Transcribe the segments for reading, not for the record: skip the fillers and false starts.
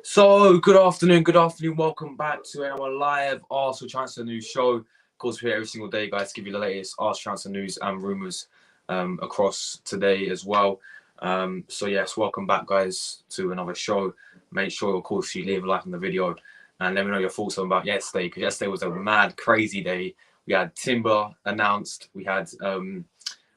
So, good afternoon, welcome back to our live Arsenal Transfer News show. Of course, we're here every single day, guys, to give you the latest Arsenal Transfer News and rumours across today as well. So, yes, welcome back, guys, to another show. Make sure, of course, you leave a like on the video and let me know your thoughts about yesterday, because yesterday was a mad, crazy day. We had Timber announced, we had,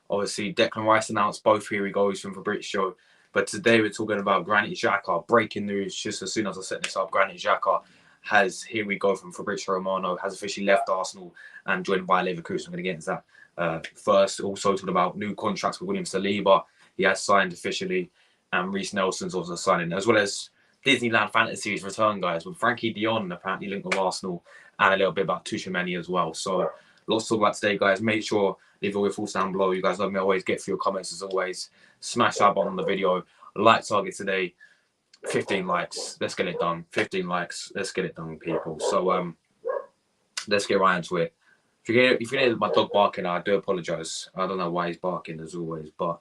obviously, Declan Rice announced, both here we go from Fabric's show. But today we're talking about Granit Xhaka. Breaking news just as soon as I set this up. Granit Xhaka has, here we go from Fabrizio Romano, has officially left Arsenal and joined by Leverkusen. I'm going to get into that first. Also talking about new contracts with William Saliba. He has signed officially. And Rhys Nelson's also signing. As well as Disneyland Fantasies return, guys, with Frenkie De Jong apparently linked with Arsenal. And a little bit about Tuchemeni as well. So lots to talk about today, guys. Make sure leave all your thoughts down below. You guys love me. Always get through your comments as always. Smash that button on the video. Like target today, 15 likes. Let's get it done. 15 likes. Let's get it done, people. So let's get right into it. If you hear my dog barking, I do apologise. I don't know why he's barking as always, but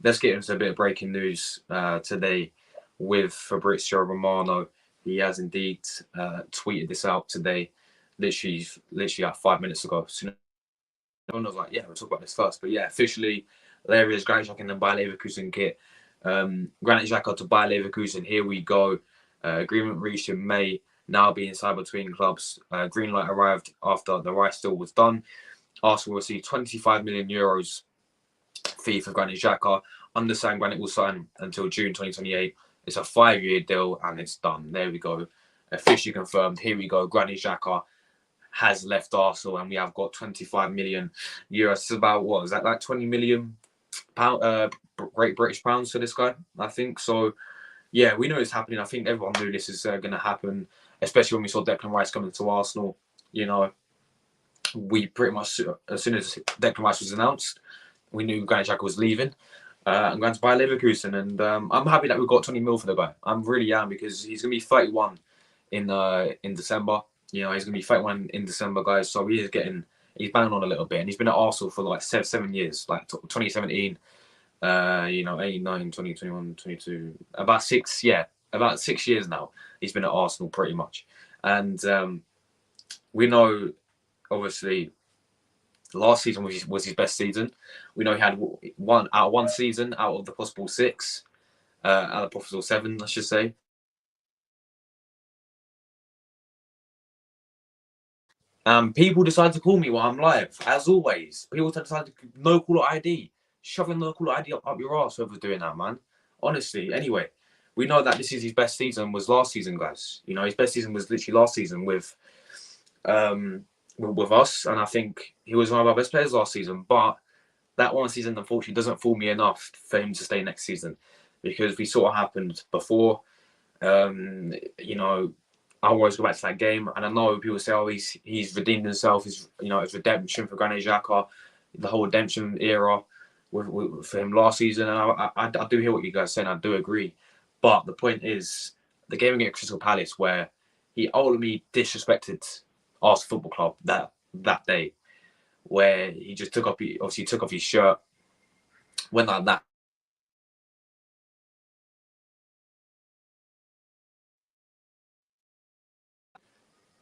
let's get into a bit of breaking news today with Fabrizio Romano. He has indeed tweeted this out today, literally like 5 minutes ago. So I was like, yeah, we'll talk about this first. But yeah, officially, there is Granit Xhaka in the Bayer Leverkusen kit. Granit Xhaka to Bayer Leverkusen. Here we go. Agreement reached in May. Now being signed between clubs. Green light arrived after the Rice deal was done. Arsenal will receive 25 million euros fee for Granit Xhaka. Understand Granit will sign until June 2028. It's a 5-year deal and it's done. There we go. Officially confirmed. Here we go. Granit Xhaka has left Arsenal and we have got 25 million euros. It's about, what is that, like 20 million pound, Great British pounds for this guy, I think. So yeah, we know it's happening. I think everyone knew this is going to happen, especially when we saw Declan Rice coming to Arsenal. You know, we pretty much, as soon as Declan Rice was announced, we knew Granit Xhaka was leaving and going to buy Leverkusen. And I'm happy that we got 20 mil for the guy. I'm really am, because he's going to be 31 in December. You know, he's going to be 31 in December, guys. So he's banging on a little bit. And he's been at Arsenal for like 7 years, like 2017. 8, 9, 20, 21, 22, about 6 years now he's been at Arsenal pretty much. And we know, obviously, last season was his best season. We know he had one season out of the possible 6, out of the possible 7, I should say. People decide to call me while I'm live, as always. People decide to no caller ID. Shoving the caller ID up your arse, whoever's doing that, man. Honestly, anyway, we know that this is his best season was last season, guys. You know, his best season was literally last season with us, and I think he was one of our best players last season. But that one season, unfortunately, doesn't fool me enough for him to stay next season, because we saw what happened before. You know, I always go back to that game, and I know people say, "Oh, he's redeemed himself." It's redemption for Granit Xhaka, the whole redemption era for him last season. And I do hear what you guys are saying. I do agree, but the point is the game against Crystal Palace, where he ultimately disrespected Arsenal Football Club that day, where he just took off his shirt, went like that.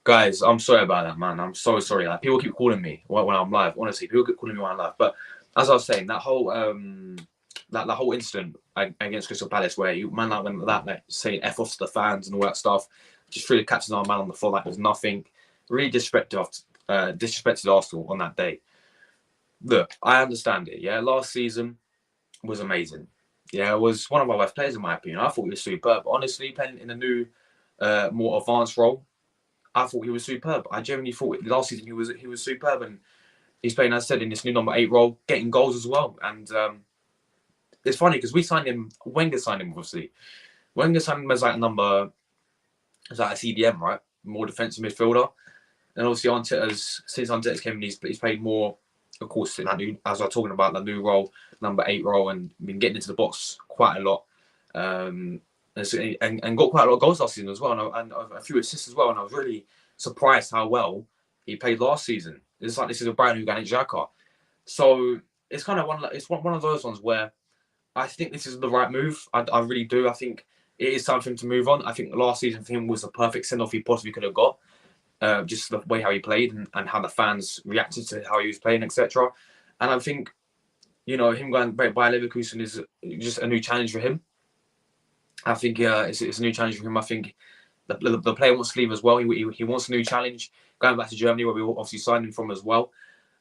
Guys, I'm sorry about that, man. I'm so sorry. Like, people keep calling me when I'm live. Honestly, people keep calling me when I'm live. But as I was saying, that whole that whole incident against Crystal Palace, where you man like went like that, like saying "f off" to the fans and all that stuff, just really catching our man on the floor like it was nothing. Really disrespected Arsenal on that day. Look, I understand it. Yeah, last season was amazing. Yeah, it was one of our best players in my opinion. I thought he was superb. Honestly, playing in a new, more advanced role, I thought he was superb. I genuinely thought last season he was superb, and he's playing, as I said, in this new number 8 role, getting goals as well. And it's funny because we signed him. Wenger signed him, obviously. Wenger signed him as like a CDM, right? More defensive midfielder. And obviously since Arteta's came in, he's played more, of course, in that new, as I was talking about, the new role, number 8 role, and been getting into the box quite a lot. And got quite a lot of goals last season as well, and a few assists as well. And I was really surprised how well he played last season. It's like this is a brand new Granit Xhaka. So it's kind of one of those ones where I think this is the right move. I really do. I think it is time for him to move on. I think last season for him was the perfect send off he possibly could have got. Just the way how he played and how the fans reacted to how he was playing, etc. And I think, him going by Leverkusen is just a new challenge for him. I think it's a new challenge for him. I think the player wants to leave as well. He wants a new challenge. Going back to Germany, where we obviously signed him from as well.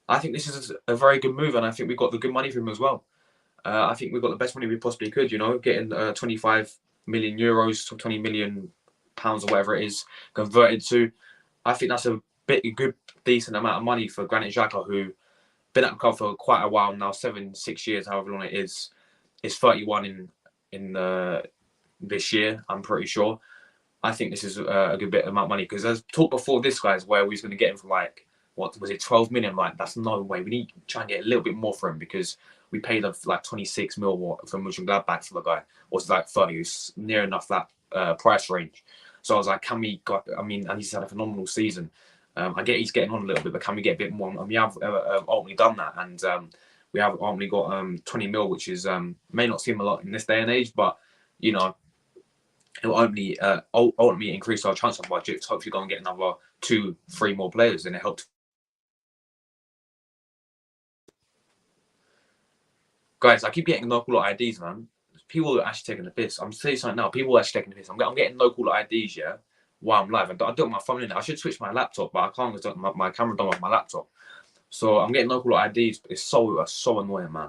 I think this is a very good move, and I think we got the good money for him as well. I think we got the best money we possibly could. Getting 25 million euros to 20 million pounds or whatever it is converted to. I think that's a good, decent amount of money for Granit Xhaka, who been at the club for quite a while now, 6 years, however long it is. Is 31 in this year, I'm pretty sure. I think this is a good bit amount of money because there's talk before this, guys, where we was going to get him for like, what was it, 12 million? Like, that's no way. We need to try and get a little bit more for him because we paid like 26 mil from Mönchengladbach for the guy, or it's like 30. It's near enough that price range. So I was like, and he's had a phenomenal season. I get he's getting on a little bit, but can we get a bit more? And we have ultimately done that, and we have ultimately got 20 mil, which is may not seem a lot in this day and age, but it will ultimately increase our transfer budget to hopefully go and get another 2-3 more players, and it helped. Guys, I keep getting no caller IDs, man. People are actually taking the piss. I'm saying something now. People are actually taking the piss. I'm getting no caller IDs, yeah, while I'm live. I do it on my phone in it. I should switch my laptop, but I can't because my camera done off my laptop. So I'm getting no caller IDs, but it's so annoying, man.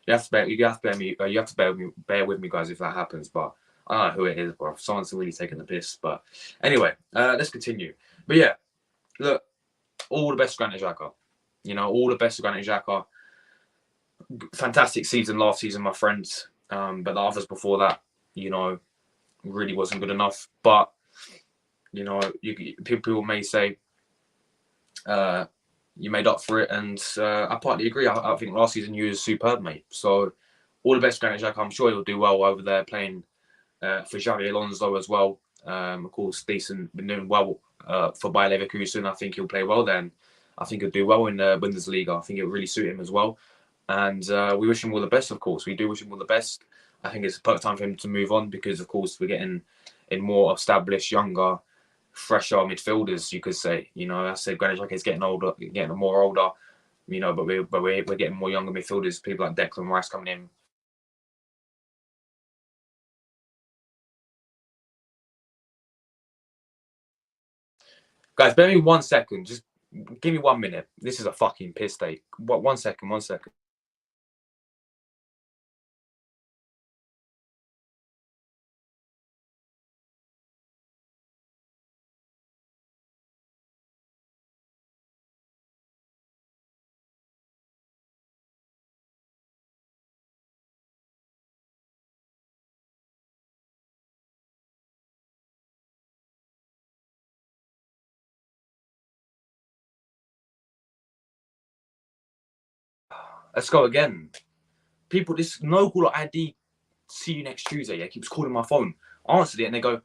You have to bear with me, guys, if that happens. But I don't know who it is, bro. Someone's really taking the piss. But anyway, let's continue. But yeah, look, all the best to Granit Xhaka. All the best to Granit Xhaka. Fantastic season last season, my friends. But the others before that, really wasn't good enough. But people may say you made up for it, and I partly agree. I think last season you was superb, mate. So all the best, Granit Xhaka. I'm sure he'll do well over there playing for Xabi Alonso as well. Of course, decent, been doing well for Bayer Leverkusen. I think he'll play well then. I think he'll do well in the Bundesliga. I think it'll really suit him as well. And we wish him all the best, of course. We do wish him all the best. I think it's a perfect time for him to move on because, of course, we're getting in more established, younger, fresher midfielders, you could say. I said Granit Xhaka is getting more older, but we're getting more younger midfielders, people like Declan Rice coming in. Guys, bear me 1 second. Just give me 1 minute. This is a fucking piss take. What? 1 second, 1 second. Let's go again. People, this no caller ID. See you next Tuesday. Yeah, keeps calling my phone. I answered it, and they go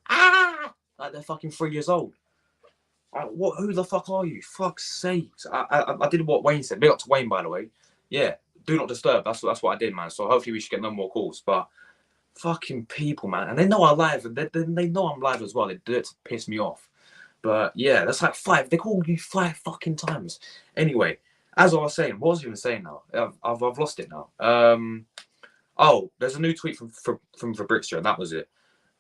like they're fucking 3 years old. What? Who the fuck are you? Fuck's sakes! I did what Wayne said. Big up to Wayne, by the way. Yeah, do not disturb. That's what I did, man. So hopefully we should get no more calls. But fucking people, man, and they know I'm live, and they know I'm live as well. They do it to piss me off. But yeah, that's like 5. They called you 5 fucking times. Anyway, as I was saying, what was I even saying now? I've lost it now. Oh, there's a new tweet from Fabrizio, and that was it.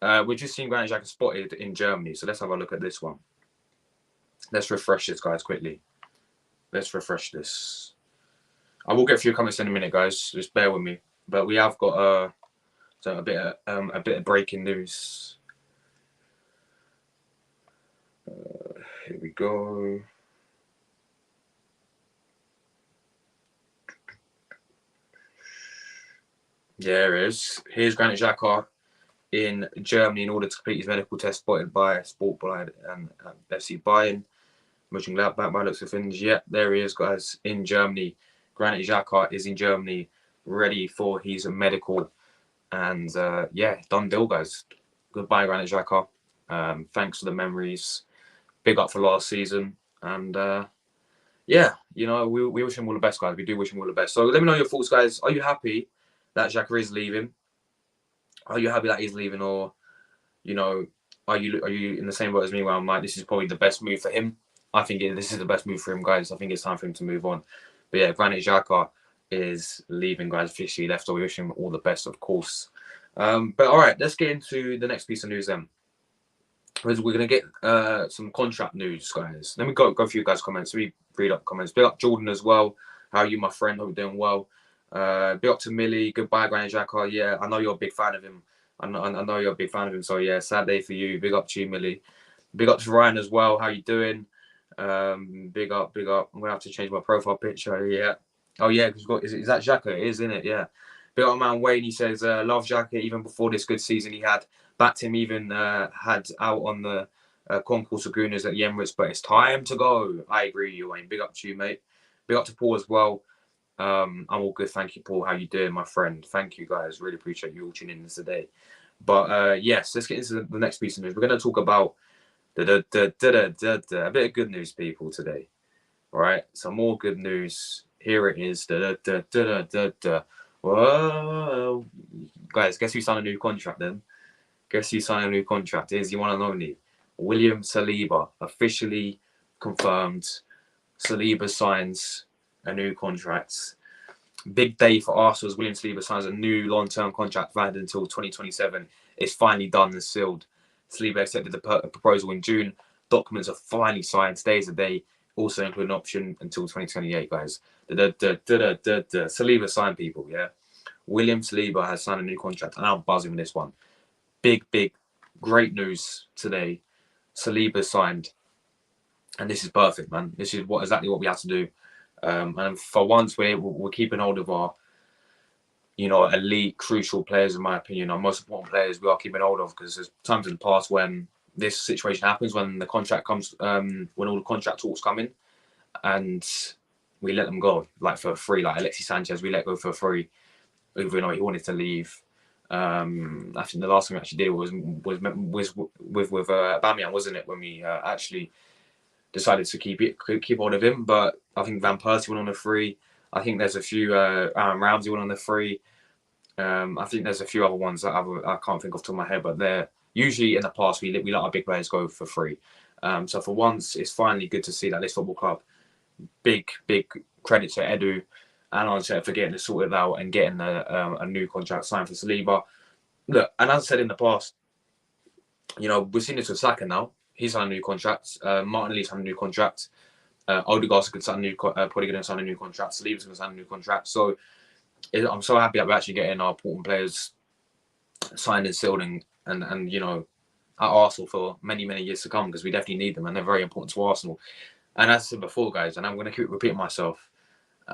We're just seeing Granit Xhaka spotted in Germany. So let's have a look at this one. Let's refresh this, guys, quickly. Let's refresh this. I will get a few comments in a minute, guys. Just bear with me. But we have got a bit of breaking news. Here we go. There it is. Here's Granit Xhaka in Germany in order to complete his medical test spotted by Sportblind and FC Bayern. Mönchengladbach by looks of things. Yeah, there he is, guys, in Germany. Granit Xhaka is in Germany, ready for his medical. And yeah, done deal, guys. Goodbye, Granit Xhaka. Thanks for the memories. Big up for last season. And yeah, you know, we wish him all the best, guys. We do wish him all the best. So let me know your thoughts, guys. Are you happy that Xhaka is leaving? Are you happy that he's leaving, or you know, are you in the same boat as me where I'm like, this is probably the best move for him? I think this is the best move for him, guys. I think it's time for him to move on. But yeah, Granit Xhaka is leaving, guys. Officially left, so we wish him all the best, of course. But all right, let's get into the next piece of news then. We're going to get some contract news, guys. Let me go through you guys' comments. Let me read up comments. Big up Jordan as well. How are you, my friend? Hope you're doing well. Big up to Millie. Goodbye, Granit Xhaka. Yeah, I know you're a big fan of him. I know you're a big fan of him. So yeah, sad day for you. Big up to you, Millie. Big up to Ryan as well. How you doing? Big up. I'm gonna have to change my profile picture. Yeah. Oh yeah, because is that Xhaka? It is, isn't it? Yeah. Big up man Wayne. He says love Xhaka even before this good season he had. Backed him even had out on the concourse of Gooners at the Emirates, but it's time to go. I agree, you Wayne. Big up to you, mate. Big up to Paul as well. I'm all good, thank you, Paul. How you doing, my friend? Thank you, guys. Really appreciate you all tuning in today. But yes, let's get into the next piece of news. We're going to talk about a bit of good news, people, today. All right, some more good news. Here it is. Whoa, guys, guess who signed a new contract then? Guess who signed a new contract? It is the one and only William Saliba, officially confirmed. Saliba signs a new contract. Big day for Arsenal as William Saliba signs a new long-term contract valid until 2027. It's finally done and sealed. Saliba accepted the proposal in June. Documents are finally signed. Today's the day. Also include an option until 2028, guys. Saliba signed, people, yeah? William Saliba has signed a new contract, and I'm buzzing with this one. Big, great news today. Saliba signed. And this is perfect, man. This is exactly what we have to do. And for once, we're keeping hold of our, elite, crucial players, in my opinion, our most important players. We are keeping hold of, because there's times in the past when this situation happens, when the contract comes, when all the contract talks come in, and we let them go, like for free. Like Alexis Sanchez, we let go for free, even though he wanted to leave. I think the last thing we actually did was with Aubameyang, wasn't it? When we actually decided to keep hold of him. But I think Van Persie went on a free. I think there's a few Aaron Ramsey went on a free. I think there's a few other ones that I can't think off the top of my head, but they're usually in the past we let our big players go for free. So for once, it's finally good to see that this football club. Big credit to Edu and Arteta for getting this sorted out and getting a new contract signed for Saliba. Look, and as I said in the past, we've seen this with Saka now. He's signed a new contract. Martinelli signed a new contract. Odegaard's probably going to sign a new contract. Saliba's going to sign a new contract. So I'm so happy that we're actually getting our important players signed and sealed and at Arsenal for many, many years to come, because we definitely need them and they're very important to Arsenal. And as I said before, guys, and I'm going to keep repeating myself,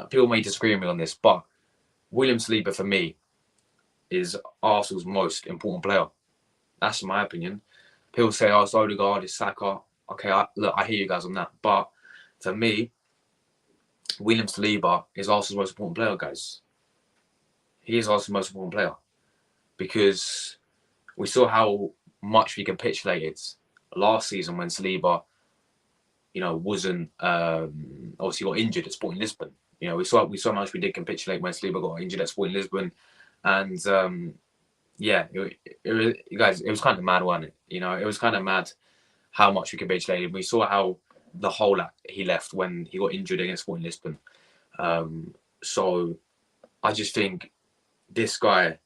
people may disagree with me on this, but William Saliba for me is Arsenal's most important player. That's my opinion. People say, it's Odegaard, it's Saka. Okay, I hear you guys on that. But for me, William Saliba is Arsenal's most important player, guys. He is Arsenal's most important player. Because we saw how much we capitulated last season when Saliba wasn't obviously got injured at Sporting Lisbon. We saw how much we did capitulate when Saliba got injured at Sporting Lisbon, and guys, it was kind of mad, wasn't it? It was kind of mad how much we capitulated. We saw how the hole that he left when he got injured against Sporting Lisbon. So I just think this guy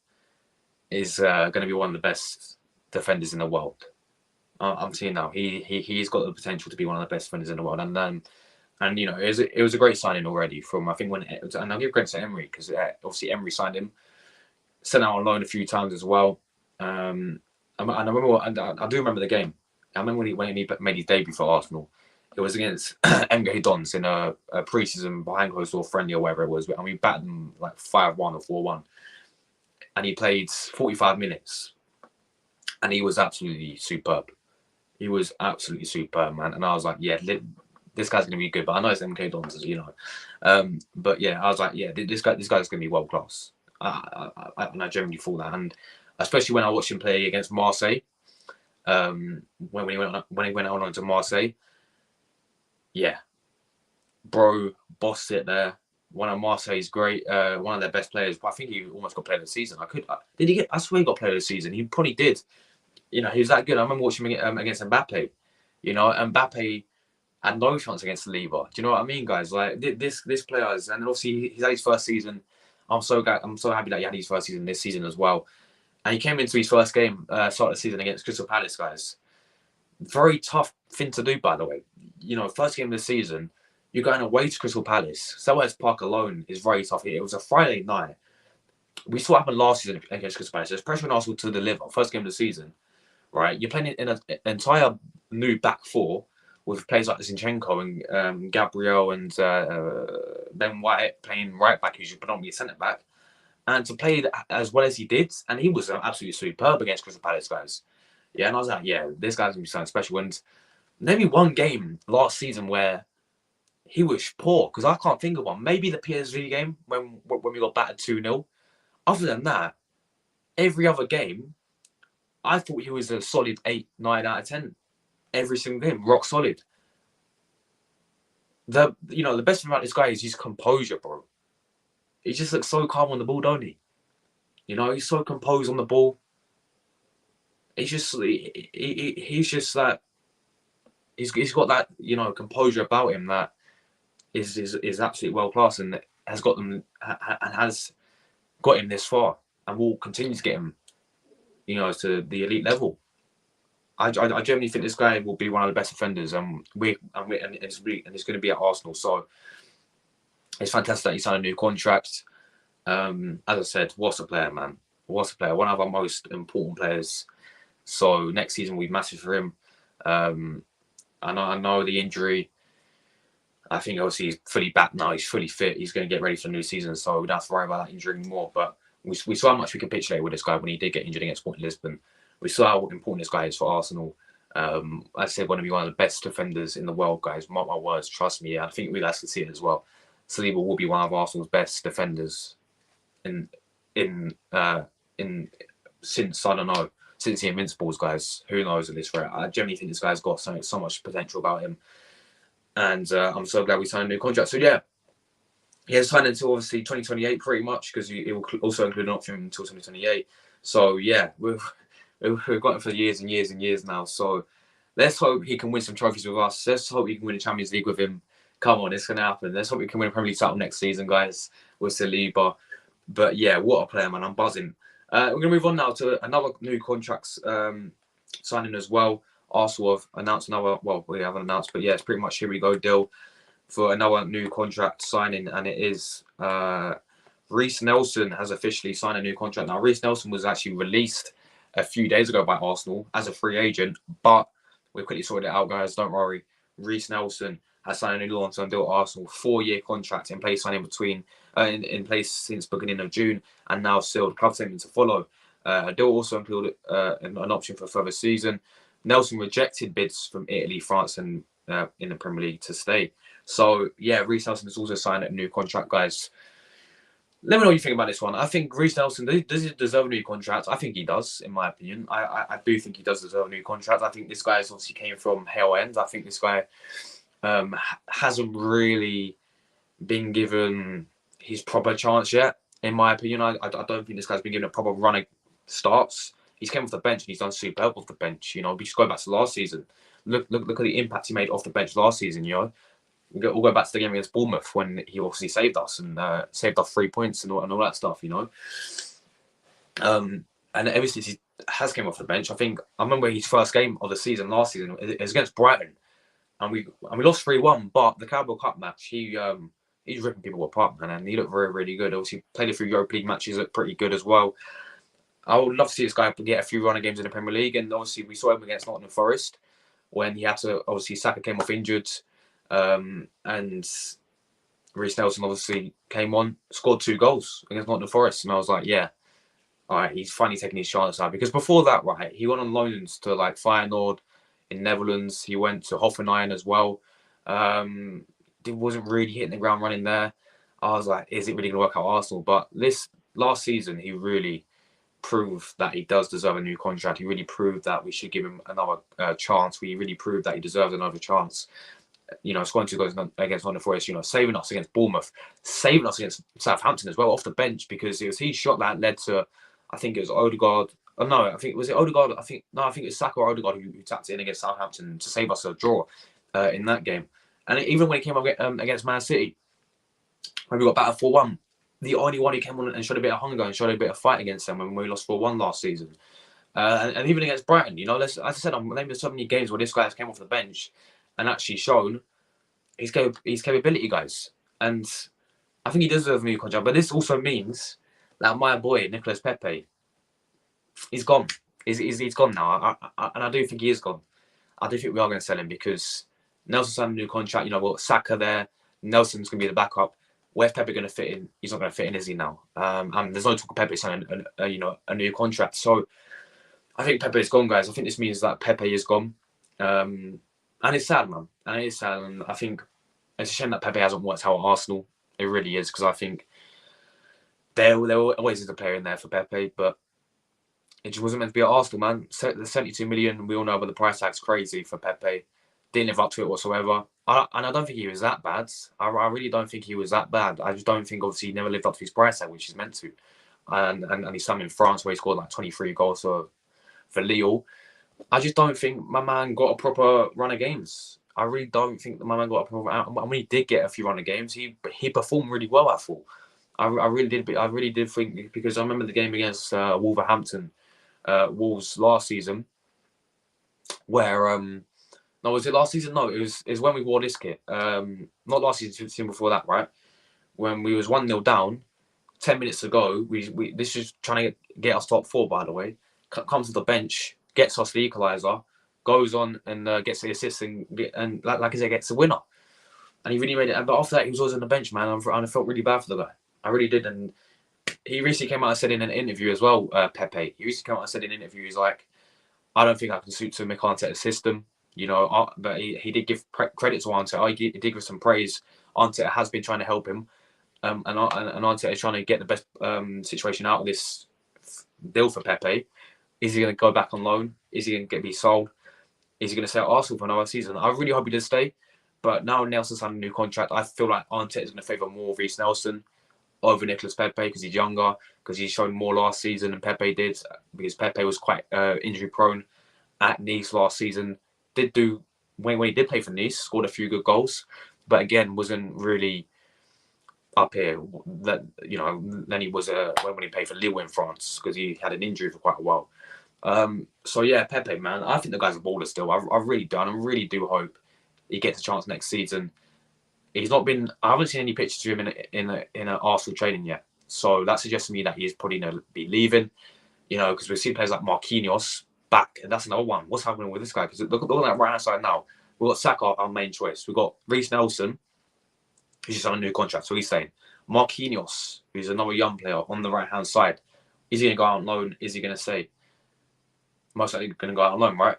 is going to be one of the best defenders in the world. I'm seeing now he's got the potential to be one of the best defenders in the world, and it was a great signing already from, I think, and I'll give credit to Emery, because obviously Emery signed him, sent out on loan a few times as well. And I remember, I do remember the game. I remember when he made his debut for Arsenal. It was against MK Dons in a pre-season behind closed door friendly or whatever it was, and we batted them like 5-1 or 4-1. And he played 45 minutes, and he was absolutely superb. He was absolutely superb, man. And I was like, yeah, this guy's going to be good. But I know it's MK Dons, But yeah, I was like, yeah, this guy's going to be world class. And I genuinely thought that, and especially when I watched him play against Marseille, when he went on to Marseille, yeah, bro, bossed it there. One of Marseille's great, one of their best players. But I think he almost got player of the season. Did he get? I swear he got player of the season. He probably did. He was that good. I remember watching him against Mbappe. Mbappe had no chance against Saliba. Do you know what I mean, guys? Like this player is, and obviously he's had his first season. I'm so happy that he had his first season this season as well. And he came into his first game, start of the season against Crystal Palace, guys. Very tough thing to do, by the way. First game of the season, you're going away to Crystal Palace. Selhurst Park alone is very tough. It was a Friday night. We saw what happened last season against Crystal Palace. There's pressure on Arsenal to deliver. First game of the season, right? You're playing in an entire new back four with players like Zinchenko and Gabriel and Ben White playing right back, who's predominantly a centre back. And to play as well as he did, and he was absolutely superb against Crystal Palace, guys. Yeah, and I was like, yeah, this guy's going to be something special. And maybe one game last season where he was poor, because I can't think of one. Maybe the PSV game when we got battered 2-0. Other than that, every other game, I thought he was a solid 8, 9 out of 10. Every single game, rock solid. The best thing about this guy is his composure, bro. He just looks so calm on the ball, don't he? He's so composed on the ball. He's just that. He's got that composure about him that is absolutely world class, and has got them and has got him this far, and will continue to get him to the elite level. I genuinely think this guy will be one of the best defenders, and it's going to be at Arsenal. So it's fantastic that he signed a new contract. As I said, what's a player, man? What's a player? One of our most important players. So next season will be massive for him. I know the injury. I think obviously he's fully back now. He's fully fit. He's going to get ready for the new season, so we don't have to worry about that injury anymore. But we saw how much we capitulated with this guy when he did get injured against Sporting Lisbon. We saw how important this guy is for Arsenal. I said, going to be one of the best defenders in the world, guys. Mark my words. Trust me. I think we guys can see it as well. Saliba will be one of Arsenal's best defenders since, I don't know, since the Invincibles, guys. Who knows at this rate? I genuinely think this guy's got so much potential about him. And I'm so glad we signed a new contract. So yeah, he has signed until obviously 2028 pretty much, because it will also include an option until 2028. So yeah, we've got him for years and years and years now. So let's hope he can win some trophies with us. Let's hope he can win the Champions League with him. Come on, it's going to happen. Let's hope we can win a Premier League title next season, guys, with Saliba. But yeah, what a player, man. I'm buzzing. We're going to move on now to another new contracts signing as well. Arsenal have announced another, well, we haven't announced, but yeah, it's pretty much here we go deal for another new contract signing, and it is Rhys Nelson has officially signed a new contract. Now, Rhys Nelson was actually released a few days ago by Arsenal as a free agent, but we've quickly sorted it out, guys. Don't worry. Rhys Nelson has signed a new long-term deal at Arsenal, 4-year contract in place in place since beginning of June, and now sealed. Club statement to follow. A deal also included an option for a further season. Nelson rejected bids from Italy, France, and in the Premier League to stay. So yeah, Rhys Nelson has also signed a new contract, guys. Let me know what you think about this one. I think Rhys Nelson, does he deserve a new contract? I think he does, in my opinion. I do think he does deserve a new contract. I think this guy has obviously came from hell end. I think this guy hasn't really been given his proper chance yet. In my opinion, I don't think this guy's been given a proper run of starts. He's came off the bench and he's done superb off the bench. You know, we just go back to last season. Look at the impact he made off the bench last season. You know, we'll go back to the game against Bournemouth when he obviously saved us and saved us 3 points and all that stuff. You know, and ever since he has came off the bench, I remember his first game of the season last season. It was against Brighton, and we lost 3-1. But the Carabao Cup match, he's ripping people apart, man, and he looked very, really good. Obviously, played a few Europa League matches, looked pretty good as well. I would love to see this guy get a few running games in the Premier League, and obviously we saw him against Nottingham Forest when he had to. Obviously, Xhaka came off injured, and Rhys Nelson obviously came on, scored 2 goals against Nottingham Forest, and I was like, yeah, all right, he's finally taking his chance now. Because before that, right, he went on loans to like Feyenoord in Netherlands. He went to Hoffenheim as well. He wasn't really hitting the ground running there. I was like, is it really going to work out Arsenal? But this last season, he really proved that he does deserve a new contract. He really proved that we should give him another chance. We really proved that he deserves another chance. You know, scoring 2 goals against Nottingham Forest, you know, saving us against Bournemouth, saving us against Southampton as well off the bench, because it was his shot that led to, I think it was Odegaard. Oh, no, I think it was Odegaard. I think it was Saka or Odegaard who tapped it in against Southampton to save us a draw in that game. And even when he came up against Man City, when we got battered 4-1, the only one who came on and showed a bit of hunger and showed a bit of fight against them when we lost 4-1 last season. And even against Brighton, you know, as I said, I'm naming so many games where this guy has came off the bench and actually shown his capability, guys. And I think he deserves a new contract. But this also means that my boy, Nicolas Pepe, he's gone. He's gone now. And I do think he is gone. I do think we are going to sell him because Nelson's signed a new contract. You know, we've got Saka there. Nelson's going to be the backup. Where's Pepe going to fit in? He's not going to fit in, is he now? And there's no talk of Pepe signing a new contract. So I think Pepe is gone, guys. I think this means that Pepe is gone. And it's sad, man. And it is sad. And I think it's a shame that Pepe hasn't worked out at Arsenal. It really is, because I think there always is a player in there for Pepe, but it just wasn't meant to be at Arsenal, man. The 72 million, we all know, but the price tag's crazy for Pepe. Didn't live up to it whatsoever. And I don't think he was that bad. I really don't think he was that bad. I just don't think, obviously, he never lived up to his price tag, which he's meant to. And he's some in France where he scored like 23 goals for Lille. I just don't think my man got a proper run of games. I really don't think that my man got a proper. And when he did get a few run of games, he performed really well, I thought. I really did think, because I remember the game against Wolverhampton, Wolves last season, where no, was it last season? No, it was when we wore this kit. Not last season before that, right? When we was 1-0 down, 10 minutes to go. We this is trying to get us top 4, by the way. Comes to the bench, gets us the equaliser, goes on and gets the assist and like I said, gets the winner. And he really made it. But after that, he was always on the bench, man. And I felt really bad for the guy. I really did. And he recently came out and said in an interview as well, Pepe. He recently came out and said in an interview, he's like, I don't think I can suit to Mikel Arteta's system. You know, but he did give credit to Arteta. He did give some praise. Arteta has been trying to help him. And Arteta is trying to get the best situation out of this deal for Pepe. Is he going to go back on loan? Is he going to be sold? Is he going to stay at Arsenal for another season? I really hope he does stay. But now Nelson's signed a new contract. I feel like Arteta is going to favour more Rhys Nelson over Nicolas Pepe because he's younger, because he's shown more last season than Pepe did, because Pepe was quite injury prone at Nice last season. Did do when he did play for Nice, scored a few good goals, but again wasn't really up here. That, you know, then he was when he played for Lille in France, because he had an injury for quite a while. So yeah, Pepe, man, I think the guy's a baller still. I really do, and I really do hope he gets a chance next season. He's not been. I haven't seen any pictures of him in an Arsenal training yet, so that suggests to me that he's probably going to be leaving. You know, because we see players like Marquinhos back, and that's another one. What's happening with this guy? Because look at that right hand side now. We've got Saka, our main choice. We've got Rhys Nelson, who's just on a new contract, so he's staying. Marquinhos, who's another young player on the right hand side. Is he going to go out on loan? Is he going to stay? Most likely going to go out on loan, right?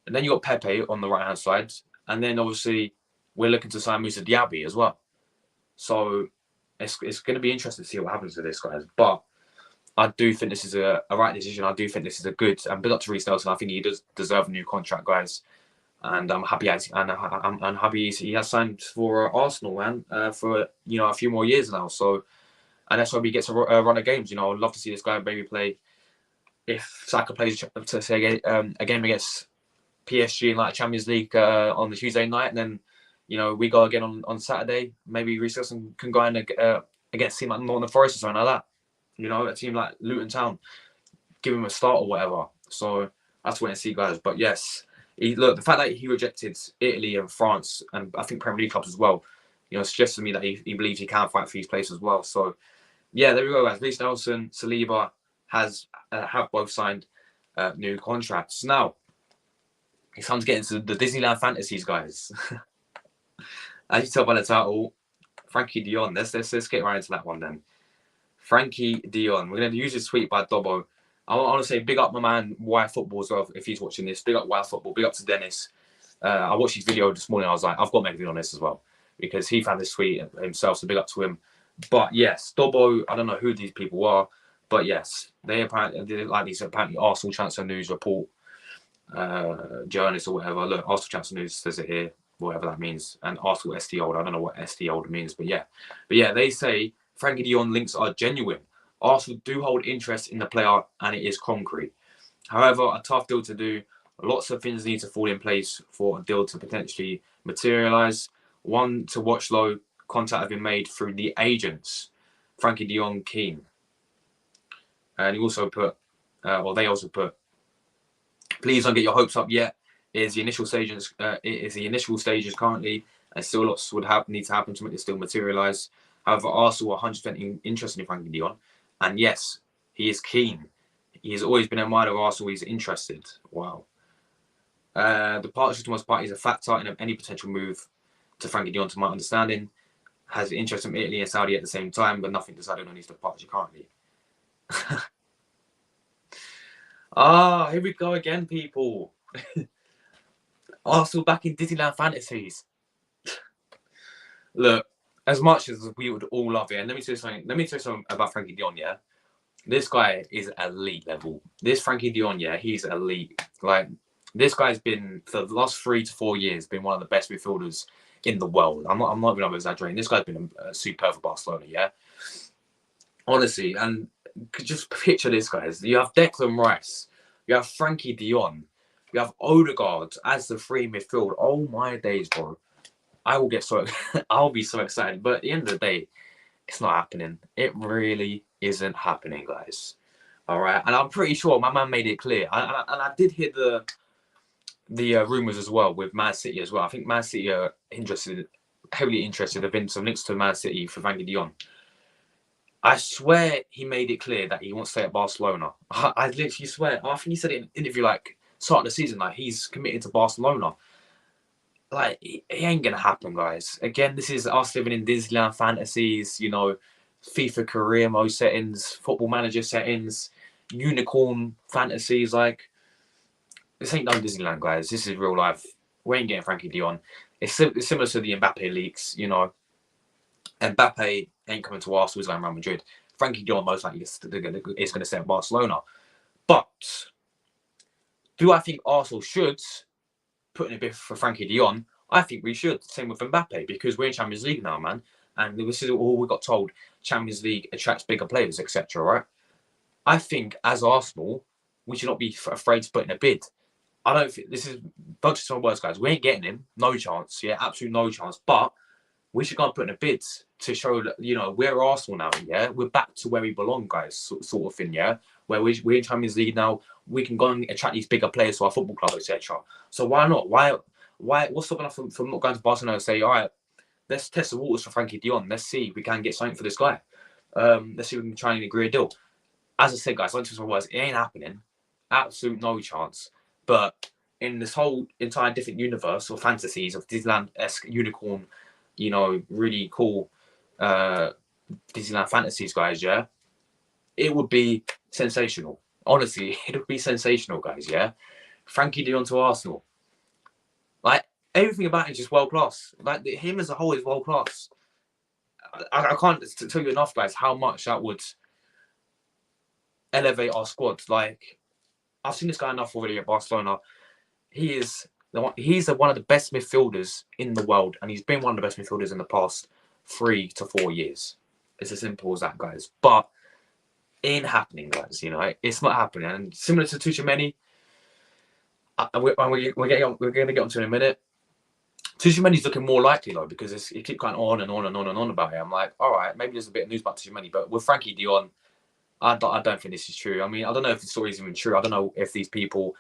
And then you got Pepe on the right hand side, and then obviously we're looking to sign Moussa Diaby as well. So it's going to be interesting to see what happens with this, guys. But I do think this is a right decision. I do think this is a good, and big up to Rhys Nelson. I think he does deserve a new contract, guys. and I'm happy I'm happy he has signed for Arsenal, man, for a few more years now. So, and that's why we get to run of games. I'd love to see this guy maybe play if Saka plays to say a game against PSG in like Champions League on the Tuesday night, and then we go again on Saturday. Maybe Rhys Nelson can go in against a team like Nottingham Forest or something like that. A team like Luton Town, give him a start or whatever. So that's wait and see, guys. But yes, the fact that he rejected Italy and France and I think Premier League clubs as well, suggests to me that he believes he can fight for his place as well. So yeah, there we go, guys. Rhys Nelson, Saliba have both signed new contracts. Now it's time to get into the Disneyland fantasies, guys. As you tell by the title, Frenkie De Jong. Let's get right into that one then. Frenkie De Jong. We're going to use this tweet by Dobbo. I want to say big up my man, Why Football as well, if he's watching this. Big up Why Football. Big up to Dennis. I watched his video this morning. I was like, I've got to make a video on this as well. Because he found this tweet himself, so big up to him. But yes, Dobbo, I don't know who these people are. But yes, they apparently Arsenal transfer news report journalists or whatever. Look, Arsenal transfer news says it here, whatever that means. And Arsenal SD old, I don't know what SD old means, but yeah. They say Frenkie De Jong links are genuine. Arsenal do hold interest in the player and it is concrete. However, a tough deal to do. Lots of things need to fall in place for a deal to potentially materialise. One to watch though, contact have been made through the agents. Frenkie De Jong keen. And he also put, they also put, please don't get your hopes up yet. It is the initial stages currently, and still lots would need to happen to make this deal materialise. However, Arsenal are 100% interested in Frenkie De Jong, and yes, he is keen. He has always been a admirer of Arsenal. He's interested. Wow. The partnership to most parties is a factor in any potential move to Frenkie De Jong, to my understanding. Has interest in Italy and Saudi at the same time, but nothing decided on his departure currently. Here we go again, people. Arsenal back in Disneyland fantasies. Look, as much as we would all love it, and let me tell you something about Frenkie De Jong, yeah? This guy is elite level. This Frenkie De Jong, yeah, he's elite. Like, this guy's been, for the last 3 to 4 years, been one of the best midfielders in the world. I'm not even exaggerating. This guy's been superb for Barcelona, yeah? Honestly, and just picture this, guys. You have Declan Rice. You have Frenkie De Jong. You have Odegaard as the free midfield. Oh my days, bro. I'll be so excited. But at the end of the day, it's not happening. It really isn't happening, guys. All right. And I'm pretty sure my man made it clear. And I did hear the rumours as well with Man City as well. I think Man City are heavily interested. There have been some links to Man City for Frenkie De Jong. I swear he made it clear that he wants to stay at Barcelona. I literally swear. I think he said it in an interview like start of the season, like he's committed to Barcelona. Like, it ain't gonna happen, guys. Again, this is us living in Disneyland fantasies, FIFA career mode settings, football manager settings, unicorn fantasies. Like, this ain't no Disneyland, guys. This is real life. We ain't getting Frenkie De Jong. It's similar to the Mbappe leaks, Mbappe ain't coming to Arsenal, he's going to Real Madrid. Frenkie De Jong most likely is going to stay at Barcelona. But do I think Arsenal should put in a bid for Frenkie De Jong? I think we should. Same with Mbappe, because we're in Champions League now, man. And this is all we got told. Champions League attracts bigger players, etc. Right? I think as Arsenal, we should not be afraid to put in a bid. I don't think this is bunch of some words, guys. We ain't getting him. No chance. Yeah, absolute no chance. But we should go and put in a bid to show that, we're Arsenal now, yeah? We're back to where we belong, guys, sort of thing, yeah? Where we're in Champions League now, we can go and attract these bigger players to our football club, etc. So why not? Why? What's stopping us from not going to Barcelona and say, all right, let's test the waters for Frenkie De Jong. Let's see if we can get something for this guy. Let's see if we can try and agree a deal. As I said, guys, like some words, it ain't happening. Absolute no chance. But in this whole entire different universe or fantasies of Disneyland-esque unicorn, really cool Disneyland fantasies, guys, yeah? It would be sensational. Honestly, it would be sensational, guys, yeah? Frenkie De Jong to Arsenal. Like, everything about him is just world class. Like, him as a whole is world class. I can't tell you enough, guys, how much that would elevate our squad. Like, I've seen this guy enough already at Barcelona. He is He's one of the best midfielders in the world, and he's been one of the best midfielders in the past 3 to 4 years. It's as simple as that, guys. But it ain't happening, guys. You know, it's not happening. And similar to Tuchemeni, we're going to get onto in a minute. Tuchemeni's looking more likely though, because it keeps going on and on and on and on about it. I'm like, all right, maybe there's a bit of news about Tuchemeni, but with Frenkie De Jong, I don't think this is true. I mean, I don't know if the story is even true. I don't know if these people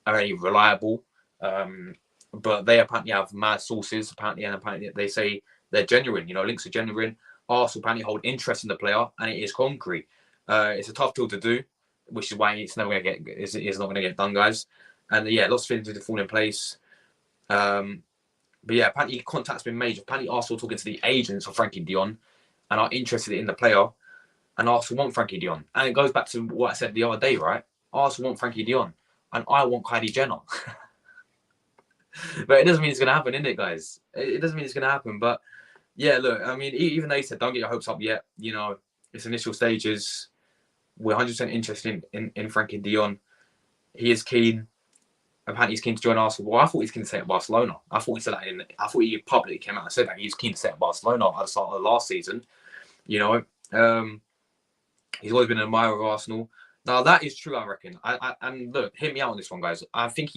are any reliable, but they apparently have mad sources. Apparently they say they're genuine. You know, links are genuine. Arsenal apparently hold interest in the player, and it is concrete. It's a tough deal to do, which is why it's never going to get. It's not going to get done, guys. And yeah, lots of things need to fall in place. But yeah, apparently contact's been made. Apparently Arsenal talking to the agents of Frenkie De Jong and are interested in the player. And Arsenal want Frenkie De Jong. And it goes back to what I said the other day, right? Arsenal want Frenkie De Jong. And I want Kylie Jenner. But it doesn't mean it's going to happen, innit, guys? It doesn't mean it's going to happen. But yeah, look, I mean, even they said, don't get your hopes up yet. You know, it's initial stages. We're 100% interested in Frenkie De Jong. He is keen. Apparently he's keen to join Arsenal. Well, I thought he's keen to stay at Barcelona. I thought he said that I thought he publicly came out and said that he's keen to stay at Barcelona at the start of the last season. You know, he's always been an admirer of Arsenal. Now that is true, I reckon. And look, hear me out on this one, guys. I think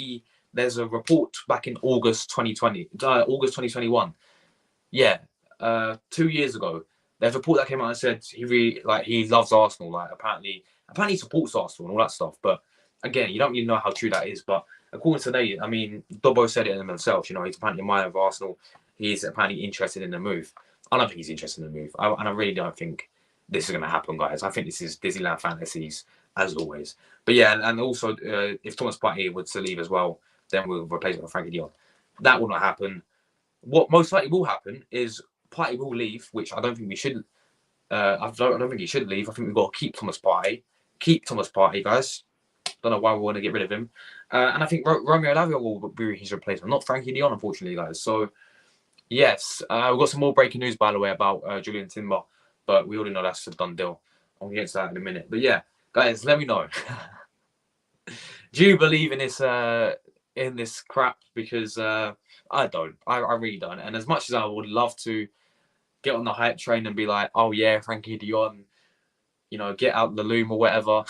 there's a report back in August 2021. Yeah, 2 years ago. There's a report that came out and said he loves Arsenal. Like apparently he supports Arsenal and all that stuff. But again, you don't really know how true that is. But according to they, I mean, Dobbo said it himself. You know, he's apparently a admirer of Arsenal. He's apparently interested in the move. I don't think he's interested in the move. And I really don't think this is going to happen, guys. I think this is Disneyland fantasies, as always. But yeah, and also, if Thomas Partey would to leave as well, then we'll replace it with Frenkie De Jong. That will not happen. What most likely will happen is Partey will leave, which I don't think we should. I don't think he should leave. I think we've got to keep Thomas Partey. Keep Thomas Partey, guys. Don't know why we want to get rid of him. And I think Romeo Lavia will be his replacement, not Frenkie De Jong, unfortunately, guys. So, yes, we've got some more breaking news, by the way, about Julian Timber. But we already know that's a done deal. I'll get to that in a minute. But yeah, guys, let me know. Do you believe in this crap? Because I don't. I really don't. And as much as I would love to get on the hype train and be like, oh yeah, Frenkie De Jong, you know, get out the loom or whatever.